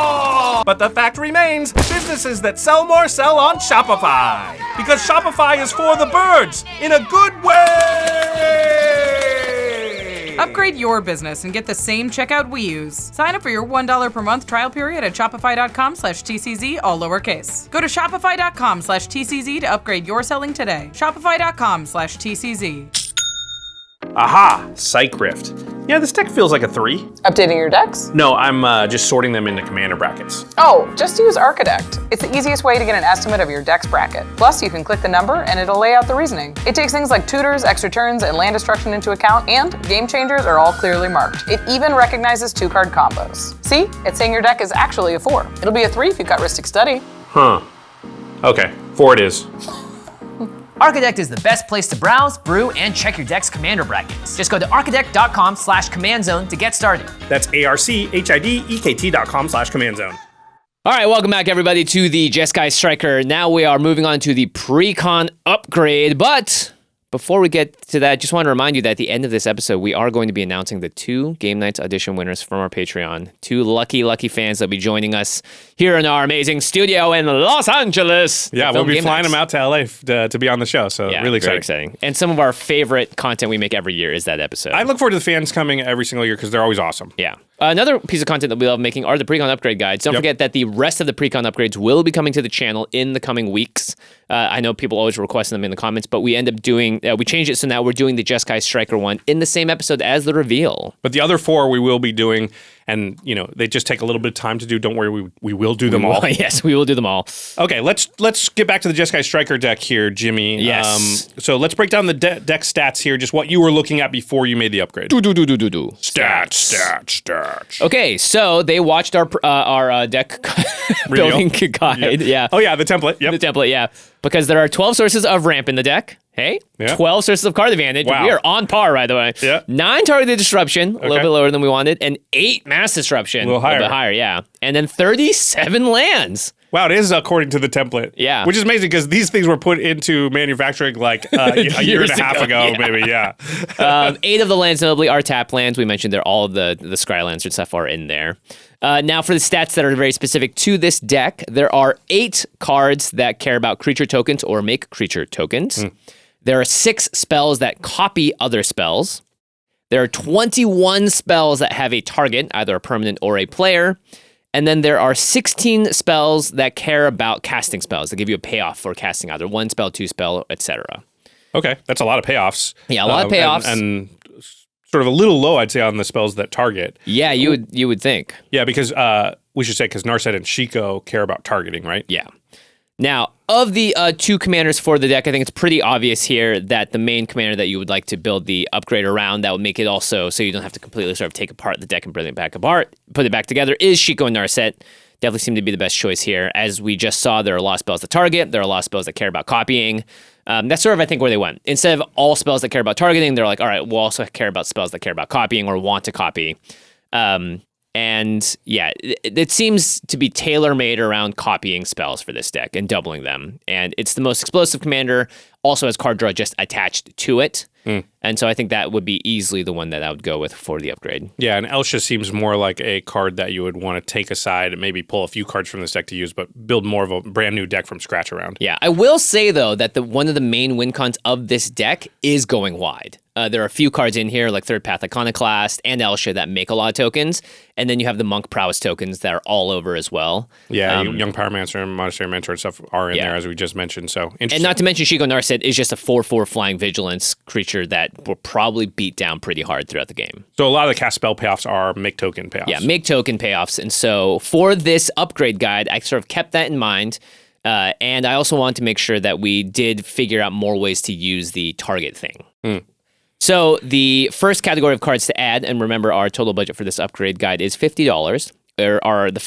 C: But the fact remains, businesses that sell more sell on Shopify. Because Shopify is for the birds, in a good way!
A: Upgrade your business and get the same checkout we use. Sign up for your $1 per month trial period at shopify.com/TCZ, all lowercase. Go to shopify.com/TCZ to upgrade your selling today. Shopify.com/TCZ.
C: Aha, Psych Rift. Yeah, this deck feels like a 3.
G: Updating your decks?
C: No, I'm just sorting them into commander brackets.
G: Oh, just use ARCHIDEKT. It's the easiest way to get an estimate of your deck's bracket. Plus, you can click the number and it'll lay out the reasoning. It takes things like tutors, extra turns, and land destruction into account, and game changers are all clearly marked. It even recognizes 2-card combos. See? It's saying your deck is actually a 4. It'll be a 3 if you've got Ristic Study.
C: Huh. Okay, 4 it is.
E: ARCHIDEKT is the best place to browse, brew, and check your deck's commander brackets. Just go to archidekt.com/command zone to get started.
C: That's ARCHIDEKT.com/command zone.
D: All right, welcome back, everybody, to the Jeskai Striker. Now we are moving on to the Precon upgrade, but before we get to that, just want to remind you that at the end of this episode, we are going to be announcing the 2 Game Nights Audition winners from our Patreon. 2 lucky fans that'll be joining us here in our amazing studio in Los Angeles.
C: Yeah, we'll be flying them out to LA to be on the show, so really exciting.
D: Very exciting. And some of our favorite content we make every year is that episode.
C: I look forward to the fans coming every single year because they're always awesome.
D: Yeah. Another piece of content that we love making are the Precon upgrade guides. Don't forget that the rest of the Precon upgrades will be coming to the channel in the coming weeks. I know people always request them in the comments, but we end up doing, we changed it, so now we're doing the Jeskai Striker one in the same episode as the reveal.
C: But the other 4 we will be doing, and they just take a little bit of time to do. Don't worry, we will do them all.
D: Yes, we will do them all.
C: Okay, let's get back to the Jeskai Striker deck here, Jimmy.
D: Yes.
C: So let's break down the deck stats here, just what you were looking at before you made the upgrade. Stats.
D: Okay, so they watched our deck building guide. Yeah.
C: Oh yeah, the template. Yep.
D: The template. Yeah. Because there are 12 sources of ramp in the deck. Hey, 12 sources of card advantage.
C: Wow.
D: We are on par, by the way.
C: Yeah.
D: 9 targeted disruption, a little bit lower than we wanted, and 8 mass disruption,
C: a little
D: bit higher, yeah. And then 37 lands.
C: Wow, it is according to the template.
D: Yeah.
C: Which is amazing because these things were put into manufacturing like a year and a half ago, maybe, yeah.
D: 8 of the lands notably are tap lands. We mentioned all of the Scry lands and stuff are in there. Now for the stats that are very specific to this deck, there are 8 cards that care about creature tokens or make creature tokens. There are 6 spells that copy other spells. There are 21 spells that have a target, either a permanent or a player. And then there are 16 spells that care about casting spells, that give you a payoff for casting either 1 spell, 2 spell, etc.
C: Okay, that's a lot of payoffs.
D: Yeah, a lot of payoffs.
C: And sort of a little low, I'd say, on the spells that target.
D: Yeah, you would think.
C: Yeah, because we should say, because Narset and Shiko care about targeting, right?
D: Yeah. Now, of the 2 commanders for the deck, I think it's pretty obvious here that the main commander that you would like to build the upgrade around that would make it also so you don't have to completely sort of take apart the deck and bring it back apart, put it back together, is Shiko and Narset. Definitely seem to be the best choice here. As we just saw, there are a lot of spells that target. There are a lot of spells that care about copying. That's sort of, I think, where they went. Instead of all spells that care about targeting, they're like, all right, we'll also care about spells that care about copying or want to copy. And yeah, it seems to be tailor-made around copying spells for this deck and doubling them. And it's the most explosive commander, also has card draw just attached to it. And so I think that would be easily the one that I would go with for the upgrade. Yeah,
C: and Elsha seems more like a card that you would want to take aside and maybe pull a few cards from this deck to use, but build more of a brand new deck from scratch around.
D: Yeah, I will say, though, that one of the main win cons of this deck is going wide. There are a few cards in here, like Third Path Iconoclast and Elsha, that make a lot of tokens. And then you have the Monk Prowess tokens that are all over as well.
C: Yeah, Young Pyromancer and Monastery Mentor and stuff are in there, as we just mentioned. So
D: and not to mention, Shiko Narset is just a 4/4 flying vigilance creature that will probably beat down pretty hard throughout the game.
C: So a lot of the cast spell payoffs are make token payoffs.
D: Yeah, make token payoffs. And so for this upgrade guide, I sort of kept that in mind. And I also wanted to make sure that we did figure out more ways to use the target thing. So the first category of cards to add, and remember our total budget for this upgrade guide is $50. The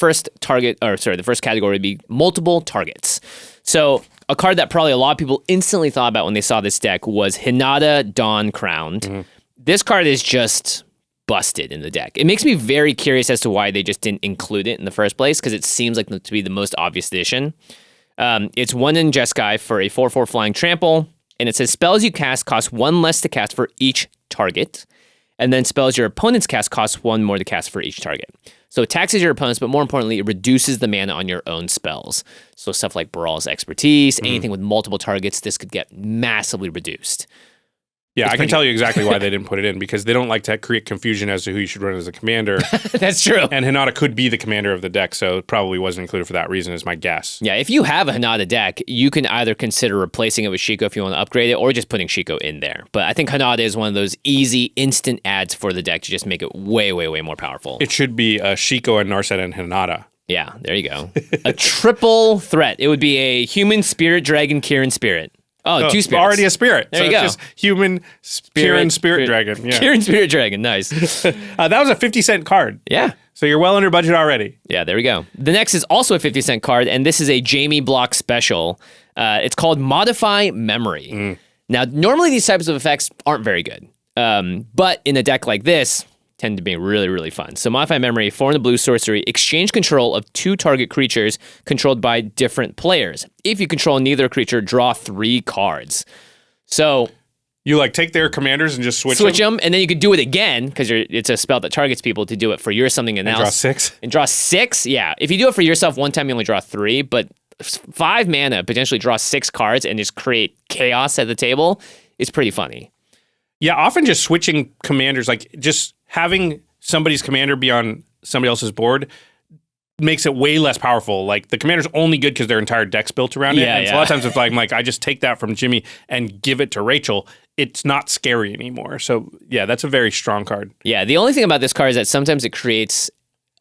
D: first category would be multiple targets. So a card that probably a lot of people instantly thought about when they saw this deck was Hinata Dawn Crowned. This card is just busted in the deck. It makes me very curious as to why they just didn't include it in the first place, because it seems like to be the most obvious addition. It's 1 in Jeskai for a 4/4 flying trample. And it says spells you cast cost 1 less to cast for each target. And then spells your opponents cast cost 1 more to cast for each target. So it taxes your opponents, but more importantly, it reduces the mana on your own spells. So stuff like Brawl's Expertise, anything with multiple targets, this could get massively reduced.
C: Yeah, I can tell you exactly why they didn't put it in, because they don't like to create confusion as to who you should run as a commander.
D: That's true.
C: And Hinata could be the commander of the deck, so it probably wasn't included for that reason, is my guess.
D: Yeah, if you have a Hinata deck, you can either consider replacing it with Shiko if you want to upgrade it, or just putting Shiko in there. But I think Hinata is one of those easy, instant adds for the deck to just make it way, way, way more powerful.
C: It should be Shiko and Narset and Hinata.
D: Yeah, there you go. A triple threat. It would be a human, spirit, dragon, Kirin, spirit. Oh, 2 spirits.
C: Already a spirit.
D: There
C: so
D: you go.
C: It's just human, Kirin, spirit dragon. Yeah.
D: Kirin, spirit dragon. Nice.
C: That was a 50-cent card.
D: Yeah.
C: So you're well under budget already.
D: Yeah, there we go. The next is also a 50-cent card, and this is a Jamie block special. It's called Modify Memory. Now, normally these types of effects aren't very good. But in a deck like this, tend to be really, really fun. So Modify Memory, 4 in the blue sorcery, exchange control of 2 target creatures controlled by different players. If you control neither creature, draw 3 cards. So
C: you like take their commanders and just switch
D: them, and then you could do it again because it's a spell that targets people to do it for your something and
C: draw 6.
D: And draw 6. Yeah, if you do it for yourself one time, you only draw 3, but 5 mana potentially draw 6 cards and just create chaos at the table is pretty funny.
C: Yeah, often just switching commanders, like just having somebody's commander be on somebody else's board makes it way less powerful. Like the commander's only good because their entire deck's built around it. And so a lot of times if I'm like, I just take that from Jimmy and give it to Rachel, it's not scary anymore. So yeah, that's a very strong card.
D: Yeah, the only thing about this card is that sometimes it creates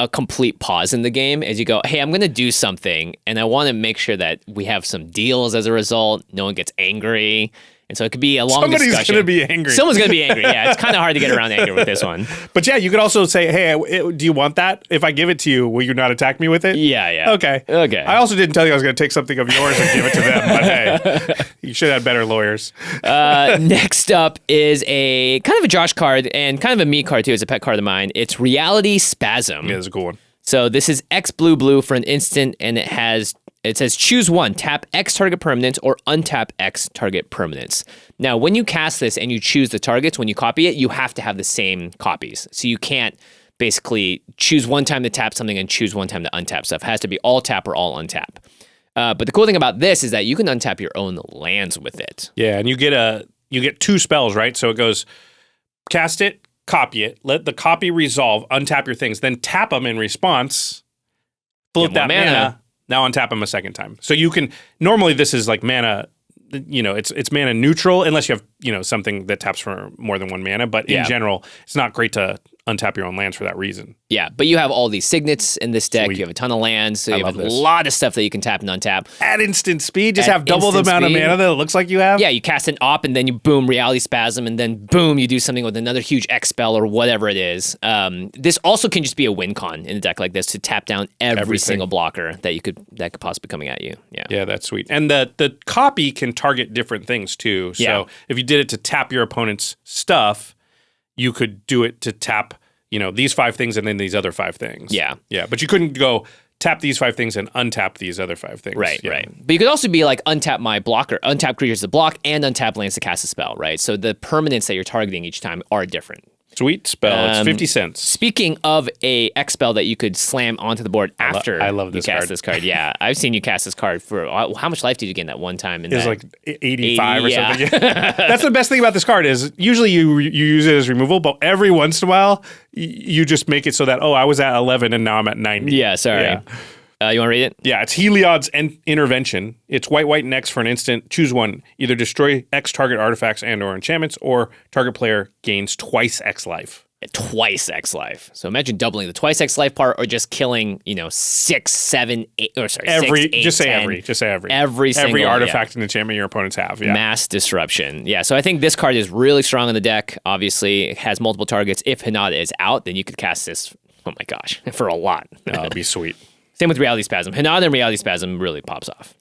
D: a complete pause in the game as you go, hey, I'm going to do something, and I want to make sure that we have some deals as a result. No one gets angry. And so it could be a long discussion.
C: Somebody's going to be angry.
D: Someone's going to be angry. Yeah, it's kind of hard to get around anger with this one.
C: But yeah, you could also say, hey, do you want that? If I give it to you, will you not attack me with it?
D: Yeah.
C: Okay. I also didn't tell you I was going to take something of yours and give it to them. But hey, you should have better lawyers.
D: Next up is a kind of a Josh card and kind of a me card too. It's a pet card of mine. It's Reality Spasm.
C: Yeah, it's a cool one.
D: So this is X blue for an instant, and it says choose one, tap X target permanents or untap X target permanents. Now, when you cast this and you choose the targets, when you copy it, you have to have the same copies. So you can't basically choose one time to tap something and choose one time to untap stuff. It has to be all tap or all untap. But the cool thing about this is that you can untap your own lands with it.
C: Yeah, and you get 2 spells, right? So it goes cast it, copy it, let the copy resolve, untap your things, then tap them in response, float that mana. Now untap them a second time. So you can, normally this is like mana, it's mana neutral unless you have, something that taps for more than 1 mana. But in general, it's not great to untap your own lands for that reason.
D: Yeah, but you have all these signets in this deck.
C: Sweet.
D: You have a ton of lands, so you have a lot of stuff that you can tap and untap.
C: At instant speed, just have double the amount of mana that it looks like you have.
D: Yeah, you cast an op and then you boom, Reality Spasm, and then boom, you do something with another huge X spell or whatever it is. This also can just be a win con in a deck like this to tap down every single blocker that could possibly be coming at you. Yeah,
C: that's sweet. And the copy can target different things too. So if you did it to tap your opponent's stuff, you could do it to tap, these 5 things and then these other 5 things.
D: Yeah.
C: But you couldn't go tap these 5 things and untap these other 5 things.
D: Right. But you could also be like untap my blocker, untap creatures to block, and untap lands to cast a spell, right? So the permanents that you're targeting each time are different.
C: Sweet spell. It's 50 cents.
D: Speaking of a X spell that you could slam onto the board after
C: I love this
D: you cast
C: card.
D: this card. Yeah, I've seen you cast this card for how much life did you get in that one time?
C: It was like 85 or something. That's the best thing about this card is usually you use it as removal, but every once in a while you just make it so that, I was at 11 and now I'm at 90.
D: Yeah, sorry.
C: Yeah.
D: You want to read it?
C: Yeah, it's Heliod's Intervention. It's white next for an instant. Choose one. Either destroy X target artifacts and or enchantments, or target player gains twice X life.
D: Twice X life. So imagine doubling the twice X life part, or just killing, 6, 7, 8, or sorry,
C: every,
D: 6, 8,
C: just say
D: 10,
C: every. Just say every.
D: Every
C: artifact and enchantment your opponents have. Yeah.
D: Mass disruption. Yeah, so I think this card is really strong in the deck. Obviously, it has multiple targets. If Hinata is out, then you could cast this, oh my gosh, for a lot.
C: That'd be sweet.
D: Same with Reality Spasm. Hinata and Reality Spasm really pops off.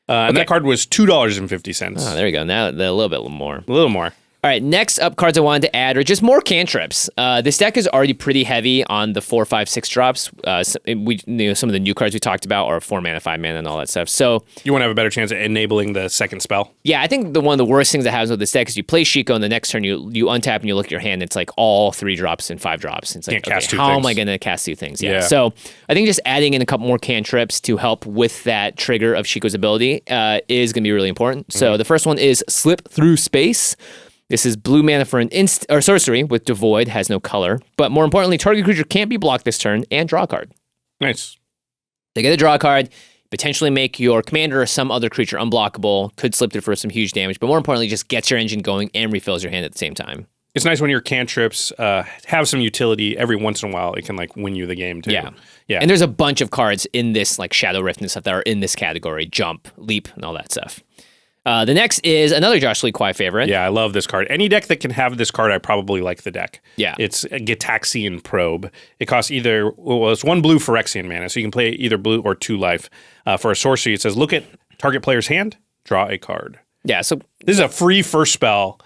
C: And that card was $2.50.
D: Oh, there you go. Now a little bit more.
C: A little more.
D: All right, next up cards I wanted to add are just more cantrips. This deck is already pretty heavy on the 4, 5, 6 drops. Some of the new cards we talked about are 4 mana, 5 mana, and all that stuff. So
C: you want to have a better chance at enabling the second spell?
D: Yeah, I think one of the worst things that happens with this deck is you play Shiko, and the next turn you untap and you look at your hand. It's like all 3 drops and 5 drops. It's like, how am I going to cast 2 things? Yeah. So I think just adding in a couple more cantrips to help with that trigger of Shiko's ability is going to be really important. So the first one is Slip Through Space. This is blue mana for an sorcery with Devoid, has no color. But more importantly, target creature can't be blocked this turn and draw a card.
C: Nice.
D: They get to draw a card, potentially make your commander or some other creature unblockable, could slip through for some huge damage, but more importantly, just gets your engine going and refills your hand at the same time.
C: It's nice when your cantrips have some utility. Every once in a while, it can win you the game too.
D: Yeah. And there's a bunch of cards in this Shadow Rift and stuff that are in this category, Jump, Leap, and all that stuff. The next is another Josh Lee Kwai favorite.
C: Yeah, I love this card. Any deck that can have this card, I probably like the deck.
D: Yeah.
C: It's a Gitaxian Probe. It costs it's 1 blue Phyrexian mana, so you can play either blue or 2 life. For a sorcery, it says, look at target player's hand, draw a card.
D: Yeah, so
C: this is a free first spell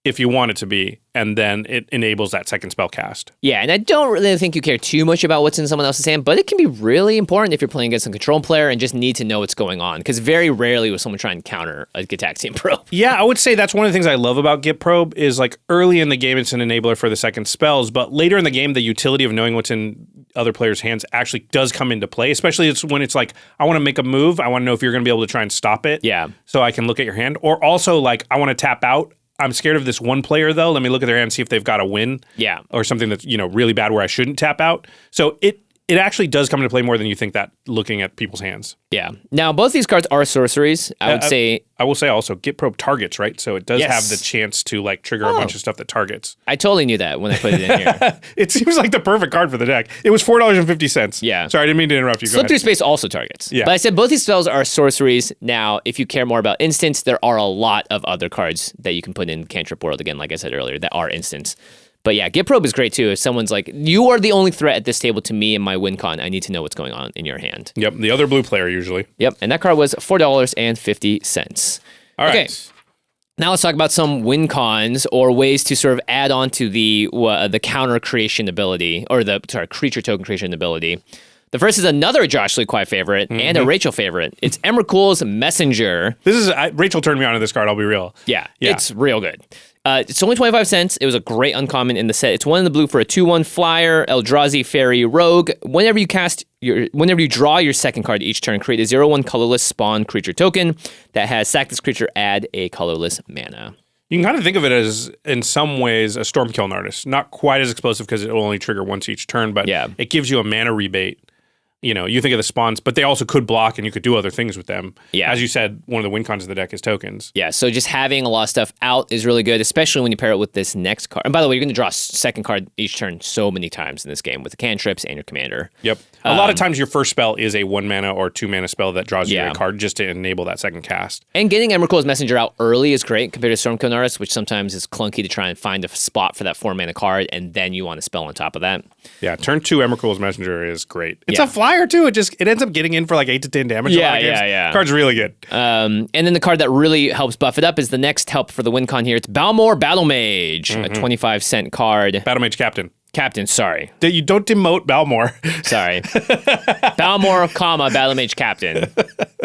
C: if you want it to be, and then it enables that second spell cast.
D: Yeah, and I don't really think you care too much about what's in someone else's hand, but it can be really important if you're playing against a control player and just need to know what's going on, because very rarely will someone try and counter a Gitaxian Probe.
C: Yeah, I would say that's one of the things I love about Git Probe is like early in the game it's an enabler for the second spells, but later in the game the utility of knowing what's in other players' hands actually does come into play, especially when it's like, I want to make a move, I want to know if you're going to be able to try and stop it.
D: Yeah.
C: So I can look at your hand. Or also like, I want to tap out. I'm scared of this one player though. Let me look at their hand and see if they've got a win.
D: Yeah.
C: Or something that's, really bad where I shouldn't tap out. So it actually does come into play more than you think that looking at people's hands.
D: Yeah. Now, both these cards are sorceries. I would say...
C: I will say also, Git Probe targets, right? So it does
D: Yes.
C: have the chance to like trigger a bunch of stuff that targets.
D: I totally knew that when I put it in here.
C: It seems like the perfect card for the deck. It was $4.50.
D: Yeah.
C: Sorry, I didn't mean to interrupt you. Go
D: Slip
C: ahead.
D: Through Space also targets.
C: Yeah.
D: But I said both these spells are sorceries. Now, if you care more about instants, there are a lot of other cards that you can put in Cantrip World, again, like I said earlier, that are instants. But yeah, Git Probe is great too. If someone's like, you are the only threat at this table to me and my win con, I need to know what's going on in your hand.
C: Yep, the other blue player usually.
D: Yep, and that card was $4.50.
C: All right.
D: Okay. Now let's talk about some win cons or ways to sort of add on to the counter creation ability, or creature token creation ability. The first is another Josh Lee Kwai favorite and a Rachel favorite. It's Emrakul's Messenger.
C: Rachel turned me on to this card, I'll be real.
D: Yeah, it's real good. It's only 25 cents. It was a great uncommon in the set. It's 1 in the blue for a 2/1 flyer, Eldrazi Fairy Rogue. Whenever you draw your second card each turn, create a 0/1 colorless spawn creature token that has sack this creature, add a colorless mana.
C: You can kind of think of it as, in some ways, a Stormkiln artist. Not quite as explosive because it will only trigger once each turn, but it gives you a mana rebate. You think of the spawns, but they also could block and you could do other things with them.
D: Yeah.
C: As you said, one of the win cons of the deck is tokens.
D: Yeah, so just having a lot of stuff out is really good, especially when you pair it with this next card. And by the way, you're going to draw a second card each turn so many times in this game with the cantrips and your commander.
C: Yep. A lot of times your first spell is a 1 mana or 2 mana spell that draws you a card just to enable that second cast.
D: And getting Emrakul's Messenger out early is great compared to Stormkiln Artist, which sometimes is clunky to try and find a spot for that 4 mana card, and then you want to spell on top of that.
C: Yeah, turn 2 Emrakul's Messenger is great. It's a flyer too. It ends up getting in for like 8 to 10 damage.
D: Yeah.
C: Card's really good.
D: And then the card that really helps buff it up is the next help for the win con here. It's Balmor Battle Mage, a 25-cent card.
C: Battle Mage Captain,
D: sorry.
C: You don't demote Balmor.
D: Sorry. Balmor, Battle Mage Captain.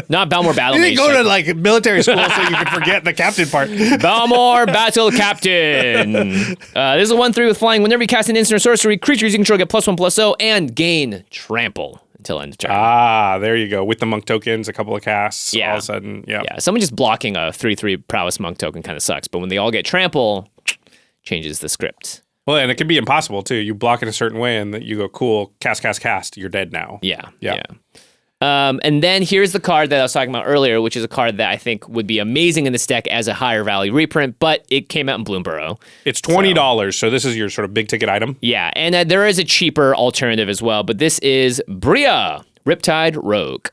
D: Not Balmor Battle Mage.
C: You didn't go to like military school so you could forget the captain part.
D: Balmor Battle Captain. This is a 1/3 with flying. Whenever you cast an instant or sorcery, creatures you control get +1/+0 and gain trample until end of turn.
C: Ah, there you go. With the monk tokens, a couple of casts,
D: Yeah.
C: all of a sudden,
D: Yeah, someone just blocking a 3/3 prowess monk token kind of sucks, but when they all get trample, changes the script.
C: Well, and it can be impossible too. You block in a certain way and you go, cool, cast, you're dead now.
D: Yeah. And then here's the card that I was talking about earlier, which is a card that I think would be amazing in this deck as a higher value reprint, but it came out in Bloomburrow.
C: It's $20, so this is your sort of big ticket item.
D: Yeah, and there is a cheaper alternative as well, but this is Bria, Riptide Rogue.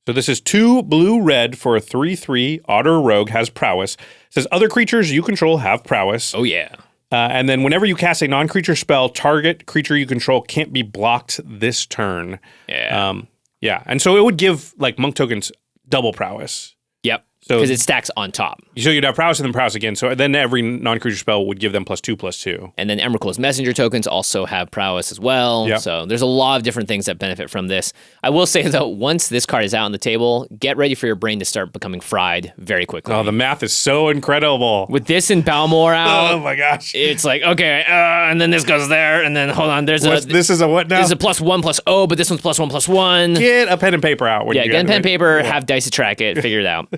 C: So this is 2 blue-red for a 3/3. Otter Rogue has prowess. It says other creatures you control have prowess.
D: Oh, yeah.
C: And then whenever you cast a non-creature spell, target creature you control can't be blocked this turn.
D: Yeah.
C: And so it would give like monk tokens double prowess.
D: Yep.
C: So
D: Because it stacks on top.
C: So you'd have prowess and then prowess again. So then every non-creature spell would give them +2/+2.
D: And then Emrakul's Messenger tokens also have prowess as well.
C: Yep.
D: So there's a lot of different things that benefit from this. I will say, though, once this card is out on the table, get ready for your brain to start becoming fried very quickly.
C: Oh, the math is so incredible.
D: With this and Balmor out,
C: Oh my gosh.
D: it's like, okay, and then this goes there, and then hold on,
C: This is a what now?
D: This is a +1/+0, but this one's +1/+1.
C: Get a pen and paper out.
D: Get a pen and paper, have dice to track it, figure it out.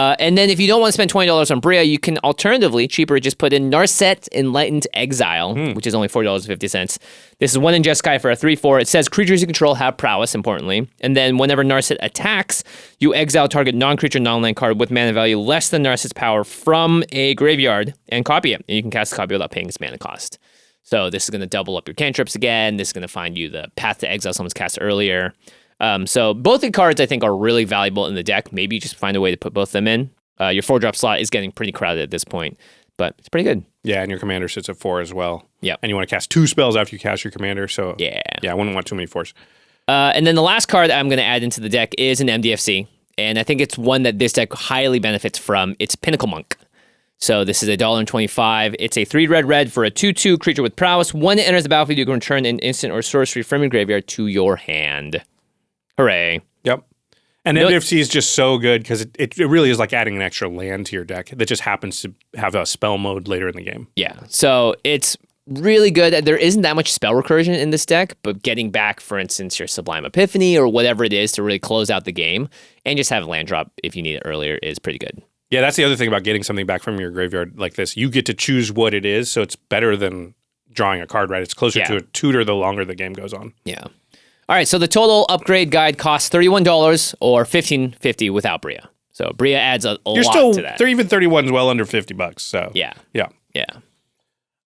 D: And then if you don't want to spend $20 on Bria, you can alternatively, cheaper, just put in Narset Enlightened Exile, which is only $4.50. This is 1 in Jeskai for a 3/4. It says creatures you control have prowess, importantly. And then whenever Narset attacks, you exile target non-creature, non-land card with mana value less than Narset's power from a graveyard and copy it. And you can cast a copy without paying its mana cost. So this is going to double up your cantrips again. This is going to find you the path to exile someone's cast earlier. So both the cards, I think, are really valuable in the deck. Maybe you just find a way to put both of them in. Your 4-drop slot is getting pretty crowded at this point, but it's pretty good.
C: Yeah, and your commander sits at 4 as well.
D: Yep.
C: And you want to cast 2 spells after you cast your commander, so
D: Yeah,
C: I wouldn't want too many 4s.
D: And then the last card I'm going to add into the deck is an MDFC, and I think it's one that this deck highly benefits from. It's Pinnacle Monk. So this is $1.25. It's a 3 red for a 2/2 creature with prowess. When it enters the battlefield, you can return an instant or sorcery from your graveyard to your hand. Hooray.
C: Yep. And MFC is just so good because it really is like adding an extra land to your deck that just happens to have a spell mode later in the game.
D: Yeah. So it's really good. There isn't that much spell recursion in this deck, but getting back, for instance, your Sublime Epiphany or whatever it is to really close out the game and just have a land drop if you need it earlier is pretty good.
C: Yeah, that's the other thing about getting something back from your graveyard like this. You get to choose what it is, so it's better than drawing a card, right? It's closer to a tutor the longer the game goes on.
D: Yeah. All right, so the total upgrade guide costs $31 or $15.50 without Bria. So Bria adds a lot to that.
C: Even 31 is well under $50. So
D: yeah.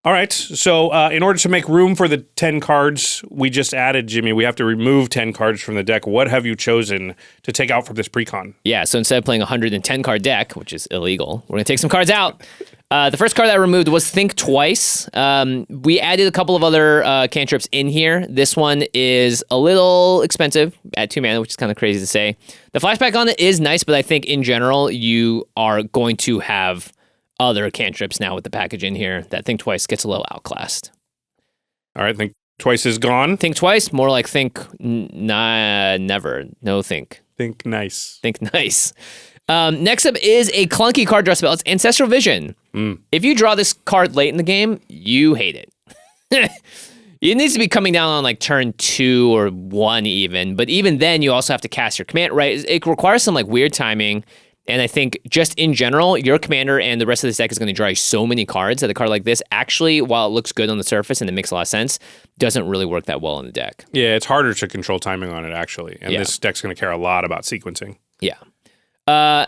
C: All right. So in order to make room for the 10 cards we just added, Jimmy, we have to remove 10 cards from the deck. What have you chosen to take out from this Precon?
D: Yeah, so instead of playing a 110 card deck, which is illegal, we're going to take some cards out. The first card that I removed was Think Twice. We added a couple of other cantrips in here. This one is a little expensive at 2 mana, which is kind of crazy to say. The flashback on it is nice, but I think in general you are going to have other cantrips now with the package in here that Think Twice gets a little outclassed.
C: All right, Think Twice is gone.
D: Think Twice, more like Think Never. No Think.
C: Think Nice.
D: Think Nice. Next up is a clunky card draw spell. It's Ancestral Vision. If you draw this card late in the game, you hate it. It needs to be coming down on like turn 2 or 1 even, but even then you also have to cast your command, right? It requires some like weird timing. And I think just in general, your commander and the rest of this deck is going to draw you so many cards that a card like this actually, while it looks good on the surface and it makes a lot of sense, doesn't really work that well in the deck.
C: Yeah, it's harder to control timing on it actually. And this deck's going to care a lot about sequencing.
D: Yeah.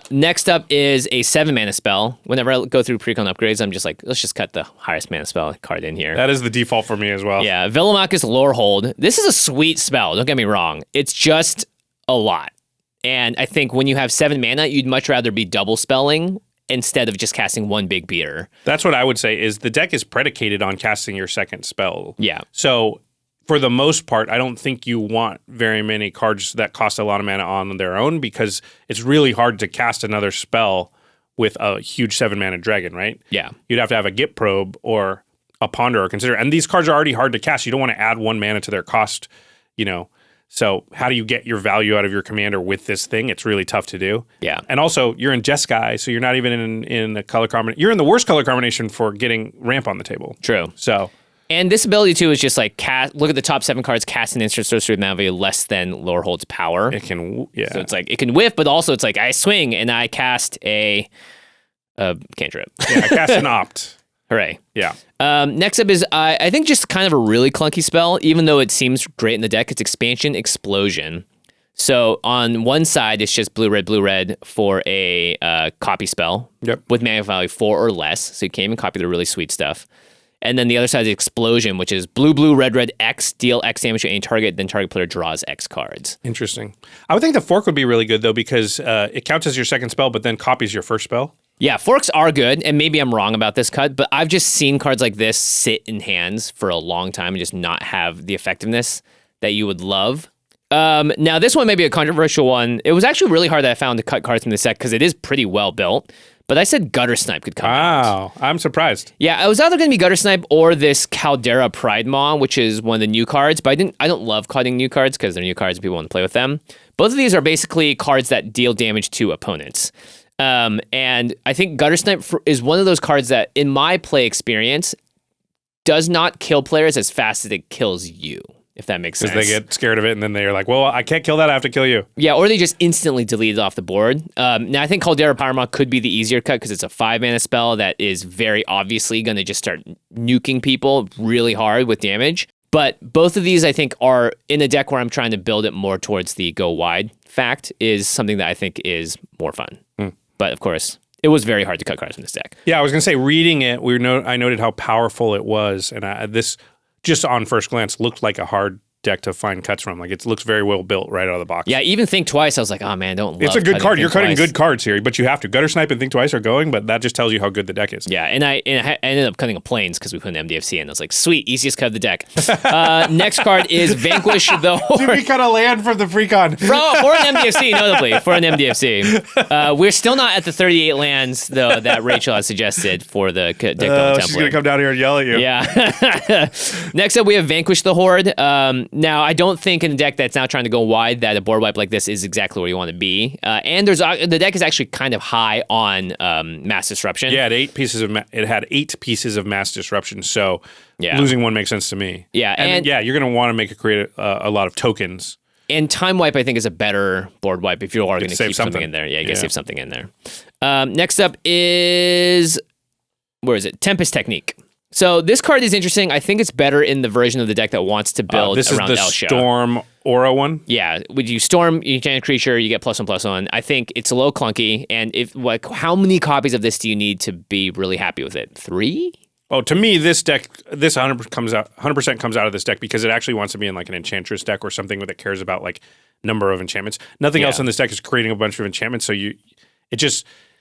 D: Next up is a 7 mana spell. Whenever I go through Precon upgrades, I'm just like, let's just cut the highest mana spell card in here.
C: That is the default for me as well.
D: Yeah, Velomachus Lorehold. This is a sweet spell, don't get me wrong. It's just a lot. And I think when you have 7 mana, you'd much rather be double spelling instead of just casting one big beater.
C: That's what I would say is the deck is predicated on casting your second spell.
D: Yeah.
C: So for the most part, I don't think you want very many cards that cost a lot of mana on their own because it's really hard to cast another spell with a huge 7 mana dragon, right?
D: Yeah.
C: You'd have to have a Git Probe or a Ponder or Consider. And these cards are already hard to cast. You don't want to add 1 mana to their cost, you know. So how do you get your value out of your commander with this thing? It's really tough to do.
D: Yeah.
C: And also, you're in Jeskai, so you're not even in a color combination. You're in the worst color combination for getting ramp on the table.
D: True.
C: So,
D: and this ability, too, is just like, look at the top 7 cards, cast an instant sorcery with mana value less than Lorehold's power.
C: It can,
D: So it's like, it can whiff, but also it's like, I swing and I cast a cantrip.
C: Yeah, I cast an opt.
D: Hooray.
C: Yeah.
D: Next up is, I think, just kind of a really clunky spell, even though it seems great in the deck. It's Expansion Explosion. So on one side, it's just blue, red for a copy spell with mana value 4 or less. So you can't even copy the really sweet stuff. And then the other side is Explosion, which is blue, red, X, deal X damage to any target, then target player draws X cards.
C: Interesting. I would think the fork would be really good, though, because it counts as your second spell, but then copies your first spell.
D: Yeah, forks are good, and maybe I'm wrong about this cut, but I've just seen cards like this sit in hands for a long time and just not have the effectiveness that you would love. Now, this one may be a controversial one. It was actually really hard that I found to cut cards from this set because it is pretty well built, but I said Gutter Snipe could come out.
C: Wow, I'm surprised.
D: Yeah, it was either going to be Gutter Snipe or this Caldera Pride Maw, which is one of the new cards, but I don't love cutting new cards because they're new cards and people want to play with them. Both of these are basically cards that deal damage to opponents. And I think Gutter Snipe is one of those cards that, in my play experience, does not kill players as fast as it kills you, if that makes sense.
C: Because they get scared of it, and then they're like, well, I can't kill that, I have to kill you.
D: Yeah, or they just instantly delete it off the board. Now, I think Caldera Pyromaw could be the easier cut because it's a 5-mana spell that is very obviously going to just start nuking people really hard with damage. But both of these, I think, are in a deck where I'm trying to build it more towards the go wide fact is something that I think is more fun. But, of course, it was very hard to cut cards from this deck.
C: Yeah, I was going to say, reading it, I noted how powerful it was. And this, just on first glance, looked like a hard deck to find cuts from. Like, it looks very well built right out of the box.
D: Yeah, even Think Twice, I was like, oh man, don't love
C: It's a good card. You're cutting
D: Twice.
C: good cards here, but you have to. Gutter Snipe and Think Twice are going, but that just tells you how good the deck is.
D: Yeah, and I ended up cutting a Plains because we put an MDFC in. I was like, sweet, easiest cut of the deck. Next card is Vanquish the Horde.
C: Did we cut a land from the Precon?
D: For an MDFC, notably, for an MDFC. We're still not at the 38 lands, though, that Rachel has suggested for the deck building template.
C: She's going to come down here and yell at you.
D: Yeah. Next up, we have Vanquish the Horde. Now, I don't think in a deck that's now trying to go wide that a board wipe like this is exactly where you want to be. And the deck is actually kind of high on mass disruption.
C: Yeah, it had 8 pieces of mass disruption, so
D: Yeah.
C: losing one makes sense to me.
D: Yeah,
C: and yeah, you're going to want to create a lot of tokens.
D: And Time Wipe, I think, is a better board wipe if you are going to
C: save
D: keep something
C: something.
D: in there. Yeah, you got to save something in there. Next up is, where is it? Tempest Technique. So this card is interesting. I think it's better in the version of the deck that wants to build
C: This
D: around
C: is the
D: Elsha.
C: Storm Aura one?
D: Yeah, when you Storm, you enchant a creature, you get +1/+1. I think it's a little clunky, and how many copies of this do you need to be really happy with it? 3?
C: Oh, to me, this 100% comes out of this deck because it actually wants to be in like an Enchantress deck or something that cares about like number of enchantments. Nothing else in this deck is creating a bunch of enchantments, so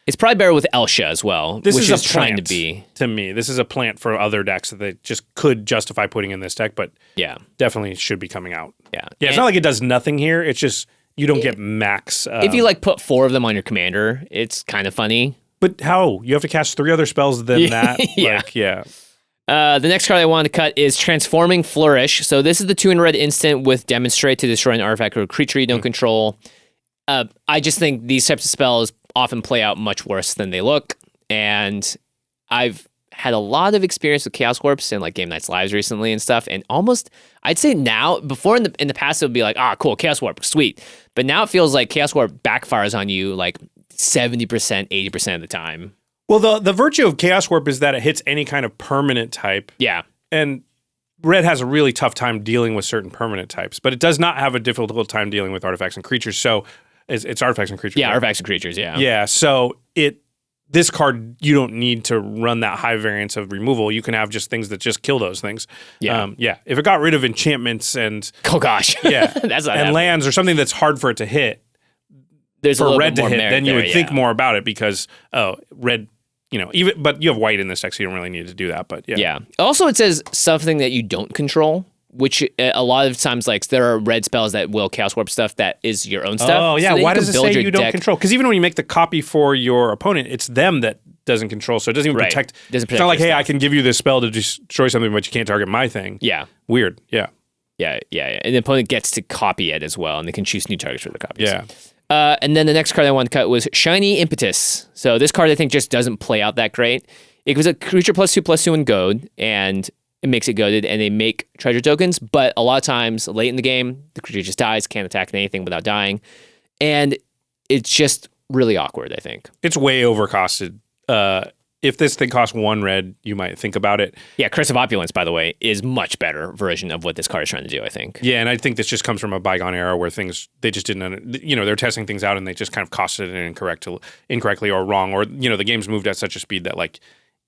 D: It's probably better with Elsha as well,
C: this
D: which
C: is
D: is
C: a
D: trying
C: plant
D: to be.
C: to me. This is a plant for other decks that they just could justify putting in this deck, but
D: Yeah.
C: definitely should be coming out.
D: Yeah.
C: Yeah, it's not like it does nothing here. It's just you don't get max.
D: If you put 4 of them on your commander, it's kind of funny.
C: But how? You have to cast 3 other spells than that?
D: Yeah. The next card I wanted to cut is Transforming Flourish. So this is the 2 in red instant with Demonstrate to destroy an artifact or a creature you don't control. I just think these types of spells often play out much worse than they look. And I've had a lot of experience with Chaos Warps and Game Nights Lives recently and stuff. And almost, I'd say now, before in the past, it would be like, cool, Chaos Warp, sweet. But now it feels like Chaos Warp backfires on you 70%, 80% of the time.
C: Well, the virtue of Chaos Warp is that it hits any kind of permanent type.
D: Yeah.
C: And Red has a really tough time dealing with certain permanent types, but it does not have a difficult time dealing with artifacts and creatures. So it's artifacts and creatures.
D: Yeah,
C: right?
D: artifacts and creatures, yeah.
C: Yeah, so this card, you don't need to run that high variance of removal. You can have just things that just kill those things.
D: Yeah.
C: If it got rid of enchantments and
D: Oh gosh.
C: yeah,
D: That's not
C: and
D: happening.
C: lands or something that's hard for it to hit,
D: There's a
C: for
D: little
C: red
D: bit
C: to
D: more
C: hit,
D: merit
C: then you
D: there,
C: would think more about it because red, but you have white in this deck, so you don't really need to do that. But yeah.
D: Yeah. Also, it says something that you don't control, which a lot of times, there are red spells that will Chaos Warp stuff that is your own stuff.
C: Oh, yeah.
D: So that
C: Why
D: you can
C: does it
D: build
C: say
D: your
C: you don't
D: deck-
C: control? Because even when you make the copy for your opponent, it's them that doesn't control, so it doesn't even
D: Right.
C: protect.
D: Doesn't
C: It's
D: protect
C: not like,
D: your
C: hey,
D: stuff.
C: I can give you this spell to destroy something, but you can't target my thing.
D: Yeah.
C: Weird. Yeah.
D: Yeah. And the opponent gets to copy it as well, and they can choose new targets for the copies.
C: Yeah.
D: And then the next card I wanted to cut was Shiny Impetus. So this card, I think, just doesn't play out that great. It was a creature +2/+2 in Goad, and it makes it goaded, and they make treasure tokens, but a lot of times late in the game, the creature just dies, can't attack anything without dying, and it's just really awkward, I think.
C: It's way overcosted. If this thing costs 1 red, you might think about it.
D: Yeah, Curse of Opulence, by the way, is much better version of what this card is trying to do, I think.
C: Yeah, and I think this just comes from a bygone era where they just didn't, they're testing things out and they just kind of costed it incorrectly or wrong, or, the game's moved at such a speed that,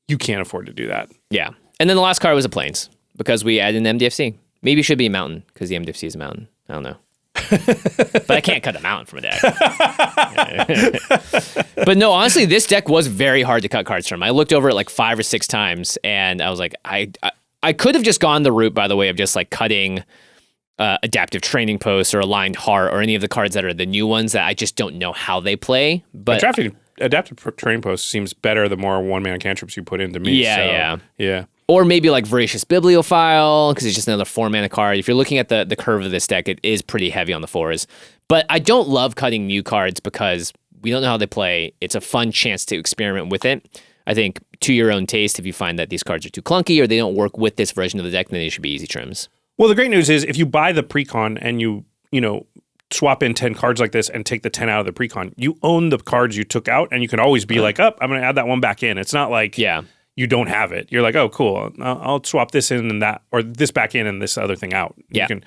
C: you can't afford to do that.
D: Yeah. And then the last card was a Plains, because we added an MDFC. Maybe it should be a mountain, because the MDFC is a mountain. I don't know. But I can't cut a mountain from a deck. But no, honestly, this deck was very hard to cut cards from. I looked over it 5 or 6 times, and I was like, I could have just gone the route, by the way, of just cutting Adaptive Training Post or Aligned Heart or any of the cards that are the new ones that I just don't know how they play. But
C: Drafting Adaptive Training Post seems better the more 1-mana cantrips you put into me. Yeah.
D: Or maybe Voracious Bibliophile, because it's just another 4-mana card. If you're looking at the curve of this deck, it is pretty heavy on the 4s. But I don't love cutting new cards because we don't know how they play. It's a fun chance to experiment with it. I think to your own taste, if you find that these cards are too clunky or they don't work with this version of the deck, then they should be easy trims.
C: Well, the great news is if you buy the Precon and you swap in 10 cards like this and take the 10 out of the Precon, you own the cards you took out, and you can always be I'm going to add that one back in. It's not like you don't have it. You're like, oh, cool. I'll swap this in and that, or this back in and this other thing out.
D: Yeah.
C: You can,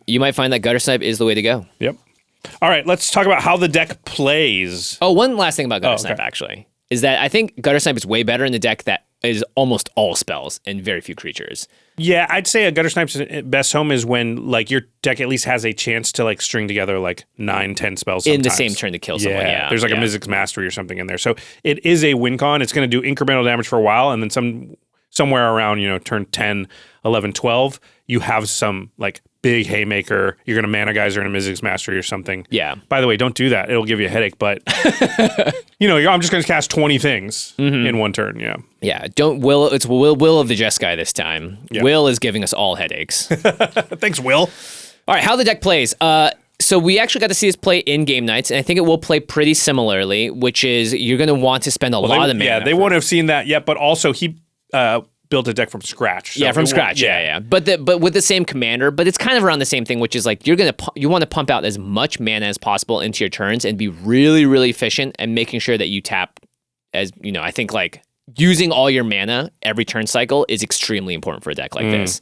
D: You might find that Gutter Snipe is the way to go.
C: Yep. All right, let's talk about how the deck plays.
D: Oh, one last thing about Gutter Snipe, actually, is that I think Gutter Snipe is way better in the deck that is almost all spells and very few creatures.
C: Yeah, I'd say a Guttersnipe's best home is when like your deck at least has a chance to like string together like 9-10 spells sometimes.
D: In the same turn to kill someone. Yeah,
C: there's like a Mizzix Mastery or something in there. So it is a win con. It's going to do incremental damage for a while, and then somewhere around turn 10, 11, 12, you have some like big haymaker. You're going to Mana Geyser and a Mizzix Mastery or something.
D: Yeah.
C: By the way, don't do that. It'll give you a headache. But I'm just going to cast 20 things in one turn. Yeah.
D: Yeah. Don't will. It's will of the Jeskai this time. Yeah. Will is giving us all headaches.
C: Thanks, Will.
D: All right. How the deck plays. So we actually got to see this play in game nights, and I think it will play pretty similarly, which is you're going to want to spend a lot of mana.
C: Yeah, they won't have seen that yet, but also he built a deck from scratch. So
D: from scratch. Yeah. But with the same commander, but it's kind of around the same thing, which is like you want to pump out as much mana as possible into your turns and be really, really efficient and making sure that you tap as, I think like using all your mana every turn cycle is extremely important for a deck like this.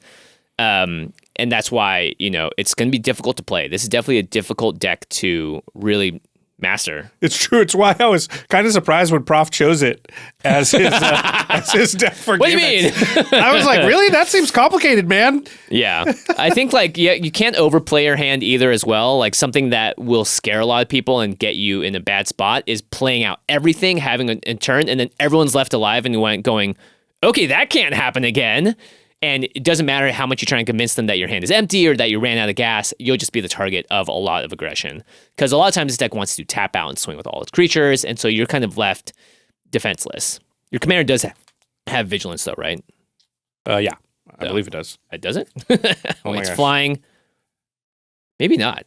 D: And that's why, it's going to be difficult to play. This is definitely a difficult deck to really master.
C: It's true. It's why I was kind of surprised when Prof chose it as his deck for
D: What do you mean?
C: I was like, really? That seems complicated, man.
D: Yeah. I think you can't overplay your hand either as well. Like something that will scare a lot of people and get you in a bad spot is playing out everything, having a turn, and then everyone's left alive and you went going, okay, that can't happen again. And it doesn't matter how much you try and convince them that your hand is empty or that you ran out of gas, you'll just be the target of a lot of aggression. Because a lot of times this deck wants to tap out and swing with all its creatures, and so you're kind of left defenseless. Your commander does have vigilance though, right?
C: Yeah, I believe it does.
D: It doesn't? It's flying. Maybe not.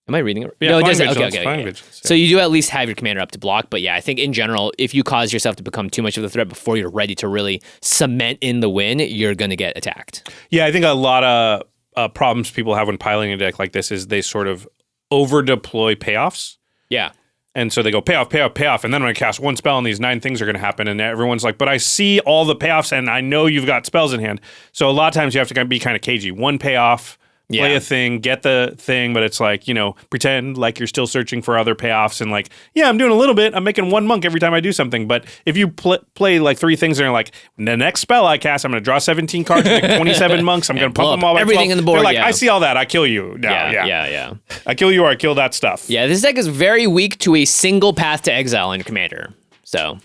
D: Am I reading it?
C: Yeah,
D: no, it doesn't.
C: Okay.
D: Yeah. So you do at least have your commander up to block, but yeah, I think in general, if you cause yourself to become too much of a threat before you're ready to really cement in the win, you're going to get attacked.
C: Yeah, I think a lot of problems people have when piling a deck like this is they sort of over-deploy payoffs.
D: Yeah.
C: And so they go payoff, and then when I cast one spell and these 9 things are going to happen, and everyone's like, but I see all the payoffs and I know you've got spells in hand. So a lot of times you have to be kind of cagey. One payoff, play a thing, get the thing, but it's like, pretend like you're still searching for other payoffs and like, yeah, I'm doing a little bit. I'm making 1 monk every time I do something. But if you play like 3 things and you're like, the next spell I cast, I'm going to draw 17 cards, make 27 monks. I'm going to pump them all by
D: everything
C: 12.
D: in the board.
C: They're like, I see all that. I kill you. No,
D: yeah.
C: I kill you or I kill that stuff.
D: Yeah, this deck is very weak to a single path to exile in your commander. So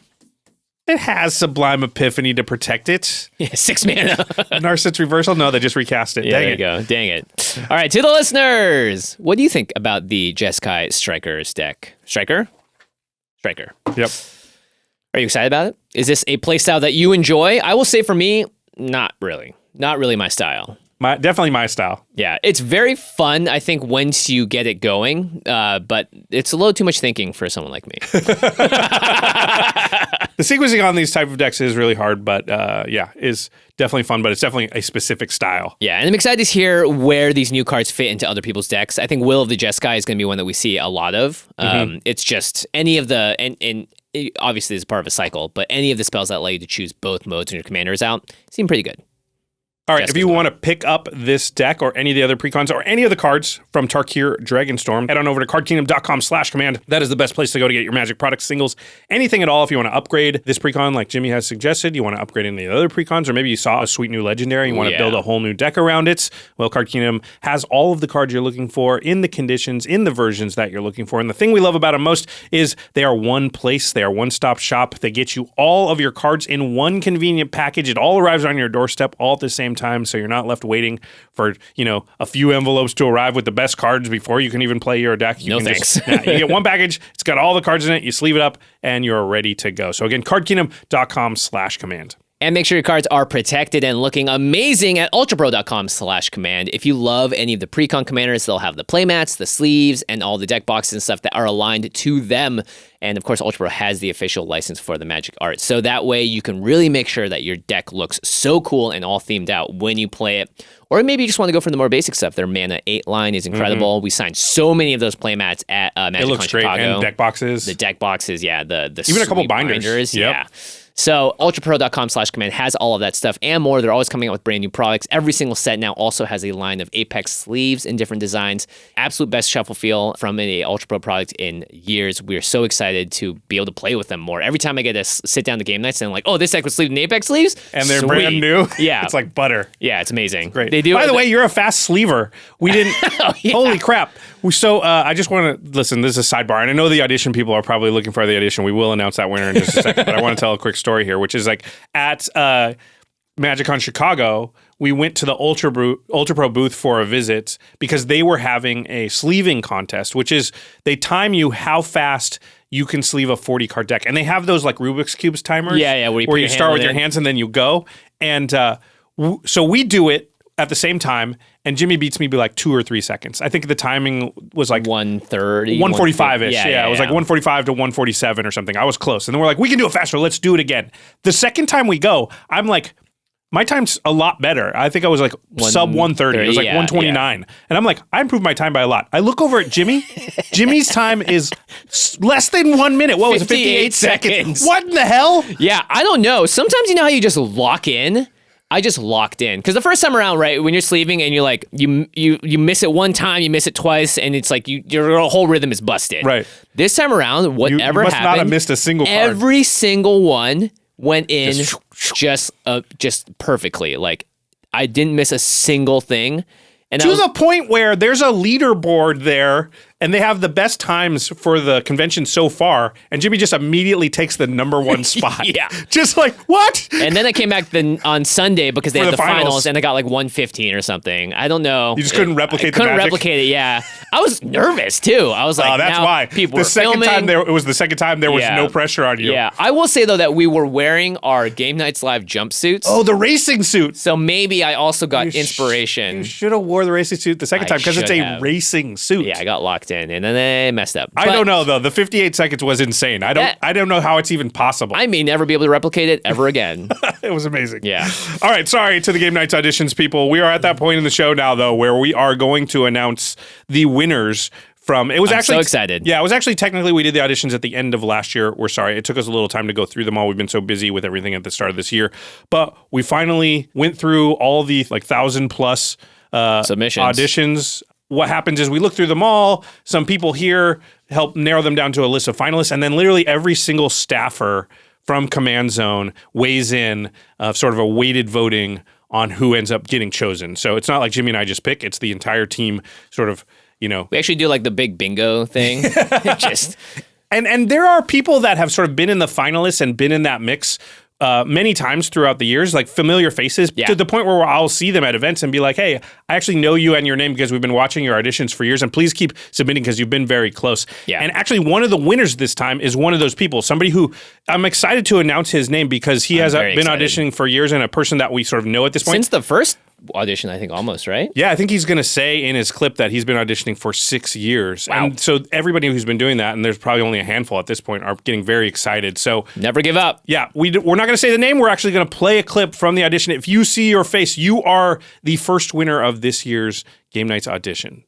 C: it has Sublime Epiphany to protect it.
D: Yeah, 6 mana.
C: Narcissist Reversal? No, they just recast it.
D: Yeah, there you go. Dang it. All right, to the listeners, what do you think about the Jeskai Strikers deck? Striker?
C: Yep.
D: Are you excited about it? Is this a playstyle that you enjoy? I will say for me, not really. Not really my style.
C: Definitely my style.
D: Yeah, it's very fun, I think, once you get it going, but it's a little too much thinking for someone like me.
C: The sequencing on these type of decks is really hard, but is definitely fun, but it's definitely a specific style.
D: Yeah, and I'm excited to hear where these new cards fit into other people's decks. I think Will of the Jeskai is going to be one that we see a lot of. It's just any of the, and obviously it's part of a cycle, but any of the spells that allow you to choose both modes when your commander is out seem pretty good.
C: All right, if you want to pick up this deck or any of the other precons or any of the cards from Tarkir Dragonstorm, head on over to cardkingdom.com/command. That is the best place to go to get your Magic products, singles, anything at all. If you want to upgrade this precon like Jimmy has suggested, you want to upgrade any of the other precons, or maybe you saw a sweet new legendary and you want to build a whole new deck around it, well, Card Kingdom has all of the cards you're looking for in the conditions, in the versions that you're looking for. And the thing we love about them most is they are one place, they are one-stop shop. They get you all of your cards in one convenient package. It all arrives on your doorstep all at the same time, so you're not left waiting for a few envelopes to arrive with the best cards before you can even play your deck. You get one package, it's got all the cards in it, you sleeve it up, and you're ready to go. So again, cardkingdom.com/command.
D: And make sure your cards are protected and looking amazing at ultrapro.com/command. If you love any of the Precon commanders, they'll have the playmats, the sleeves, and all the deck boxes and stuff that are aligned to them. And of course, Ultra Pro has the official license for the Magic art. So that way you can really make sure that your deck looks so cool and all themed out when you play it. Or maybe you just want to go for the more basic stuff. Their Mana 8 line is incredible. We signed so many of those playmats at MagicCon Chicago.
C: And deck boxes.
D: The deck boxes, yeah. The
C: even a couple binders.
D: Yeah. So ultrapro.com/command has all of that stuff and more. They're always coming out with brand new products. Every single set now also has a line of Apex sleeves in different designs. Absolute best shuffle feel from an Ultra Pro product in years. We're so excited to be able to play with them more. Every time I get to sit down to game nights and I'm like, oh, this deck was sleeved in Apex sleeves?
C: And they're brand new?
D: Yeah.
C: It's like butter.
D: Yeah, it's amazing.
C: Great.
D: They do.
C: By the way, you're a fast sleever. We didn't... Holy crap. So I just want to... Listen, this is a sidebar. And I know the audition people are probably looking for the audition. We will announce that winner in just a second. But I want to tell a quick story here, which is like at MagicCon Chicago, we went to the Ultra Pro booth for a visit because they were having a sleeving contest, which is they time you how fast you can sleeve a 40-card deck. And they have those like Rubik's Cubes timers.
D: Yeah,
C: where you start with your hands and then you go. And so we do it at the same time, and Jimmy beats me by like 2 or 3 seconds. I think the timing was like
D: 1:30,
C: 1:45-ish.
D: Yeah,
C: It was like 1:45 to 1:47 or something. I was close. And then we're like, we can do it faster. Let's do it again. The second time we go, I'm like, my time's a lot better. I think I was like sub 1:30. It was like 1:29. And I'm like, I improved my time by a lot. I look over at Jimmy. Jimmy's time is less than 1 minute. What was it? 58 seconds. What in the hell?
D: Yeah, I don't know. Sometimes you know how you just lock in? I just locked in because the first time around, right, when you're sleeving and you're like you miss it one time, you miss it twice, and it's like your whole rhythm is busted.
C: Right.
D: This time around, whatever
C: you must
D: happened,
C: not have missed a single card.
D: Every single one went in just perfectly. Like I didn't miss a single thing. And
C: to the point where there's a leaderboard there, and they have the best times for the convention so far, and Jimmy just immediately takes the number one spot.
D: Yeah.
C: Just like, what?
D: And then I came back on Sunday because they had the finals, and I got like 115 or something. I don't know.
C: You just couldn't replicate the
D: couldn't
C: magic?
D: Replicate it, yeah. I was nervous, too. I was like,
C: that's
D: now
C: why.
D: People
C: the
D: were
C: second
D: filming.
C: time it was the second time there was no pressure on you.
D: Yeah. I will say, though, that we were wearing our Game Nights Live jumpsuits.
C: Oh, the racing suit.
D: So maybe I also got inspiration.
C: You should have wore the racing suit the second time because it's a racing suit.
D: Yeah, I got locked in, and then they messed up.
C: I don't know, though. The 58 seconds was insane. I don't know how it's even possible.
D: I may never be able to replicate it ever again.
C: It was amazing.
D: Yeah.
C: All right, sorry to the Game Nights auditions people. We are at that point in the show now, though, where we are going to announce the winners from... I'm
D: so excited.
C: Yeah, it was actually technically we did the auditions at the end of last year. We're sorry. It took us a little time to go through them all. We've been so busy with everything at the start of this year. But we finally went through all the like 1,000+
D: submissions.
C: Auditions. What happens is we look through them all. Some people here help narrow them down to a list of finalists. And then literally every single staffer from Command Zone weighs in sort of a weighted voting on who ends up getting chosen. So it's not like Jimmy and I just pick. It's the entire team sort of, you know.
D: We actually do like the big bingo thing.
C: And there are people that have sort of been in the finalists and been in that mix many times throughout the years, like familiar faces, to the point where I'll see them at events and be like, hey, I actually know you and your name because we've been watching your auditions for years, and please keep submitting because you've been very close.
D: Yeah.
C: And actually one of the winners this time is one of those people, somebody who I'm excited to announce his name because he has been auditioning for years and a person that we sort of know at this point.
D: Since the first audition, I think almost, right?
C: Yeah, I think he's going to say in his clip that he's been auditioning for 6 years.
D: Wow.
C: And so everybody who's been doing that, and there's probably only a handful at this point, are getting very excited. So
D: never give up.
C: Yeah, we're not going to say the name. We're actually going to play a clip from the audition. If you see your face, you are the first winner of this year's Game Nights audition.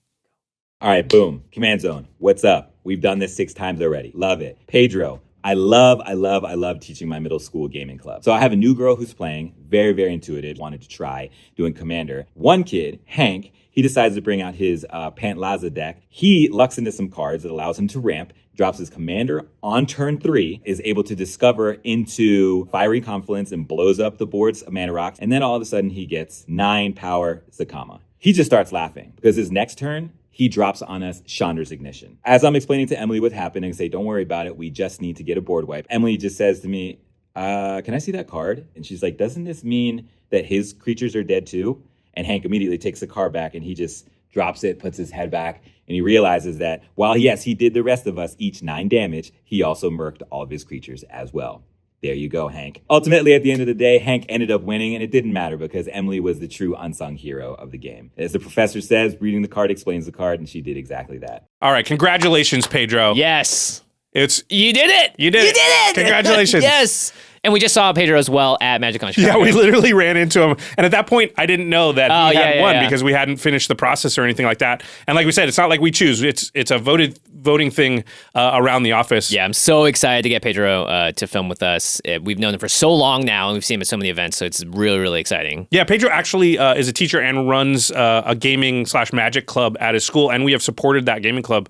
F: All right, boom. Command Zone. What's up? We've done this 6 times already. Love it. Pedro. I love teaching my middle school gaming club. So I have a new girl who's playing, very, very intuitive, wanted to try doing Commander. One kid, Hank, he decides to bring out his Pantlaza deck. He lucks into some cards that allows him to ramp, drops his Commander on turn 3, is able to discover into Fiery Confluence and blows up the board's mana rocks. And then all of a sudden he gets 9 power Sakama. He just starts laughing because his next turn, he drops on us Chandra's Ignition. As I'm explaining to Emily what happened and say, don't worry about it, we just need to get a board wipe, Emily just says to me, can I see that card? And she's like, doesn't this mean that his creatures are dead too? And Hank immediately takes the card back and he just drops it, puts his head back, and he realizes that while, yes, he did the rest of us each 9 damage, he also murked all of his creatures as well. There you go, Hank. Ultimately, at the end of the day, Hank ended up winning, and it didn't matter because Emily was the true unsung hero of the game. As the professor says, reading the card explains the card, and she did exactly that.
C: All right, congratulations, Pedro.
D: Yes.
C: You did it.
D: You did it.
C: Congratulations.
D: Yes. And we just saw Pedro as well at MagicCon Chicago.
C: Yeah, we literally ran into him. And at that point, I didn't know that he had won
D: yeah.
C: because we hadn't finished the process or anything like that. And like we said, it's not like we choose. It's a voted voting thing around the office.
D: Yeah, I'm so excited to get Pedro to film with us. We've known him for so long now, and we've seen him at so many events, so it's really, really exciting.
C: Yeah, Pedro actually is a teacher and runs a gaming/magic club at his school, and we have supported that gaming club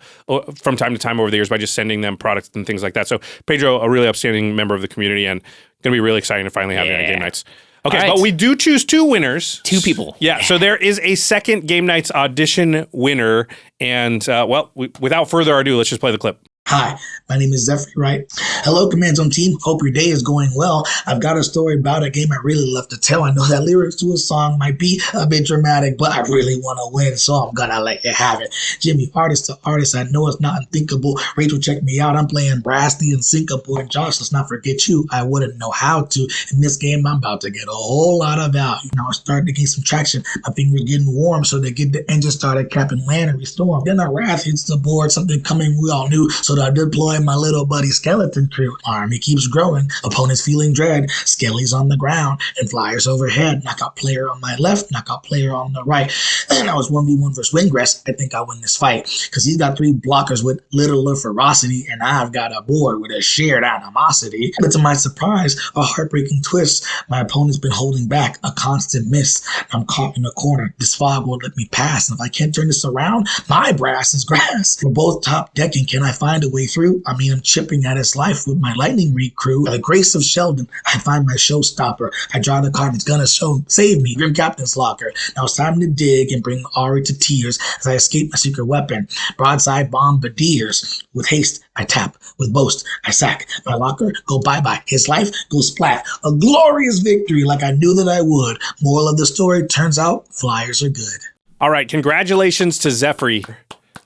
C: from time to time over the years by just sending them products and things like that. So Pedro, a really upstanding member of the community, and going to be really exciting to finally have you on game nights. Okay, right. But we do choose 2 winners.
D: 2 people.
C: Yeah, so there is a second Game Nights audition winner. And, without further ado, let's just play the clip.
H: Hi, my name is Zephyr Wright. Hello, Command Zone team. Hope your day is going well. I've got a story about a game I really love to tell. I know that lyrics to a song might be a bit dramatic, but I really want to win, so I'm gonna let you have it. Jimmy, artist to artist, I know it's not unthinkable. Rachel, check me out. I'm playing Brasty in Singapore. And Josh, let's not forget you. I wouldn't know how to. In this game, I'm about to get a whole lot of value. Now I'm starting to gain some traction. My fingers getting warm, so they get the engine started, Captain Land and Restorm. Then our wrath hits the board, something coming we all knew. So I deploy my little buddy skeleton crew. Army keeps growing, opponents feeling dread. Skellies on the ground and flyers overhead. Knockout player on my left, knockout player on the right. And I was 1v1 versus Wingress. I think I win this fight because he's got 3 blockers with littler ferocity, and I've got a board with a shared animosity. But to my surprise, a heartbreaking twist. My opponent's been holding back, a constant miss. I'm caught in a corner. This fog won't let me pass. And if I can't turn this around, my brass is grass. We're both top decking. Can I find a way through? I mean, I'm chipping at his life with my lightning read crew. By the grace of Sheldon, I find my showstopper. I draw the card that's gonna save me. Grim Captain's Locker. Now it's time to dig and bring Ari to tears as I escape my secret weapon. Broadside bombardiers. With haste, I tap. With boast, I sack. My locker, go bye-bye. His life, go splat. A glorious victory like I knew that I would. Moral of the story, turns out, flyers are good.
C: All right, congratulations to Zephyr.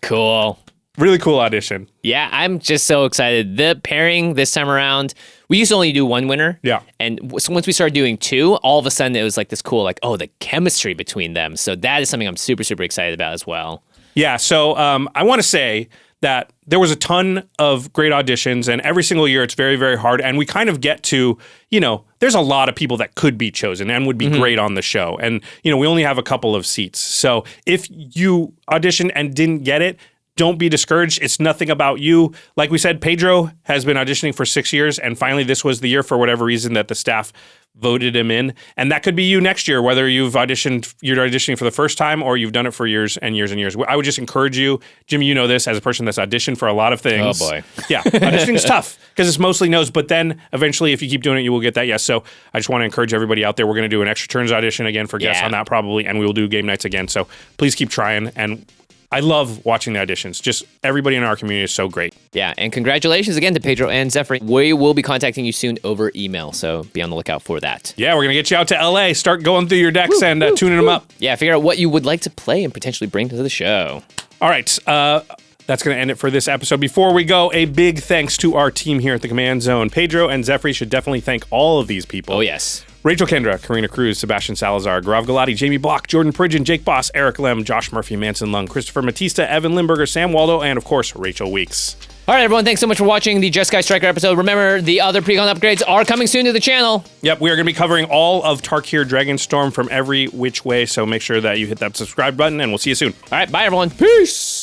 D: Cool.
C: Really cool audition.
D: Yeah, I'm just so excited. The pairing this time around, we used to only do 1 winner.
C: Yeah.
D: And so once we started doing 2, all of a sudden it was like this cool, the chemistry between them. So that is something I'm super, super excited about as well.
C: Yeah, so I want to say that there was a ton of great auditions, and every single year it's very, very hard. And we kind of get to, there's a lot of people that could be chosen and would be great on the show. And, we only have a couple of seats. So if you auditioned and didn't get it, don't be discouraged. It's nothing about you. Like we said, Pedro has been auditioning for 6 years, and finally this was the year, for whatever reason, that the staff voted him in. And that could be you next year, whether you're auditioning for the first time or you've done it for years and years and years. I would just encourage you, Jimmy, you know this as a person that's auditioned for a lot of things.
D: Oh boy.
C: Yeah, auditioning's tough because it's mostly no's, but then eventually if you keep doing it, you will get that yes. So I just want to encourage everybody out there. We're going to do an extra turns audition again for guests on that probably, and we will do game nights again. So please keep trying, and I love watching the auditions. Just everybody in our community is so great.
D: Yeah, and congratulations again to Pedro and Zephyr. We will be contacting you soon over email, so be on the lookout for that.
C: Yeah, we're going to get you out to LA. Start going through your decks and tuning them up.
D: Yeah, figure out what you would like to play and potentially bring to the show.
C: All right, that's going to end it for this episode. Before we go, a big thanks to our team here at the Command Zone. Pedro and Zephyr should definitely thank all of these people.
D: Oh, yes.
C: Rachel Kendra, Karina Cruz, Sebastian Salazar, Gaurav Galati, Jamie Block, Jordan Pridgeon, Jake Boss, Eric Lem, Josh Murphy, Manson Lung, Christopher Matista, Evan Limburger, Sam Waldo, and of course, Rachel Weeks.
D: All right, everyone, thanks so much for watching the Jeskai Striker episode. Remember, the other Precon upgrades are coming soon to the channel.
C: Yep, we are going to be covering all of Tarkir Dragonstorm from every which way, so make sure that you hit that subscribe button, and we'll see you soon.
D: All right, bye, everyone. Peace!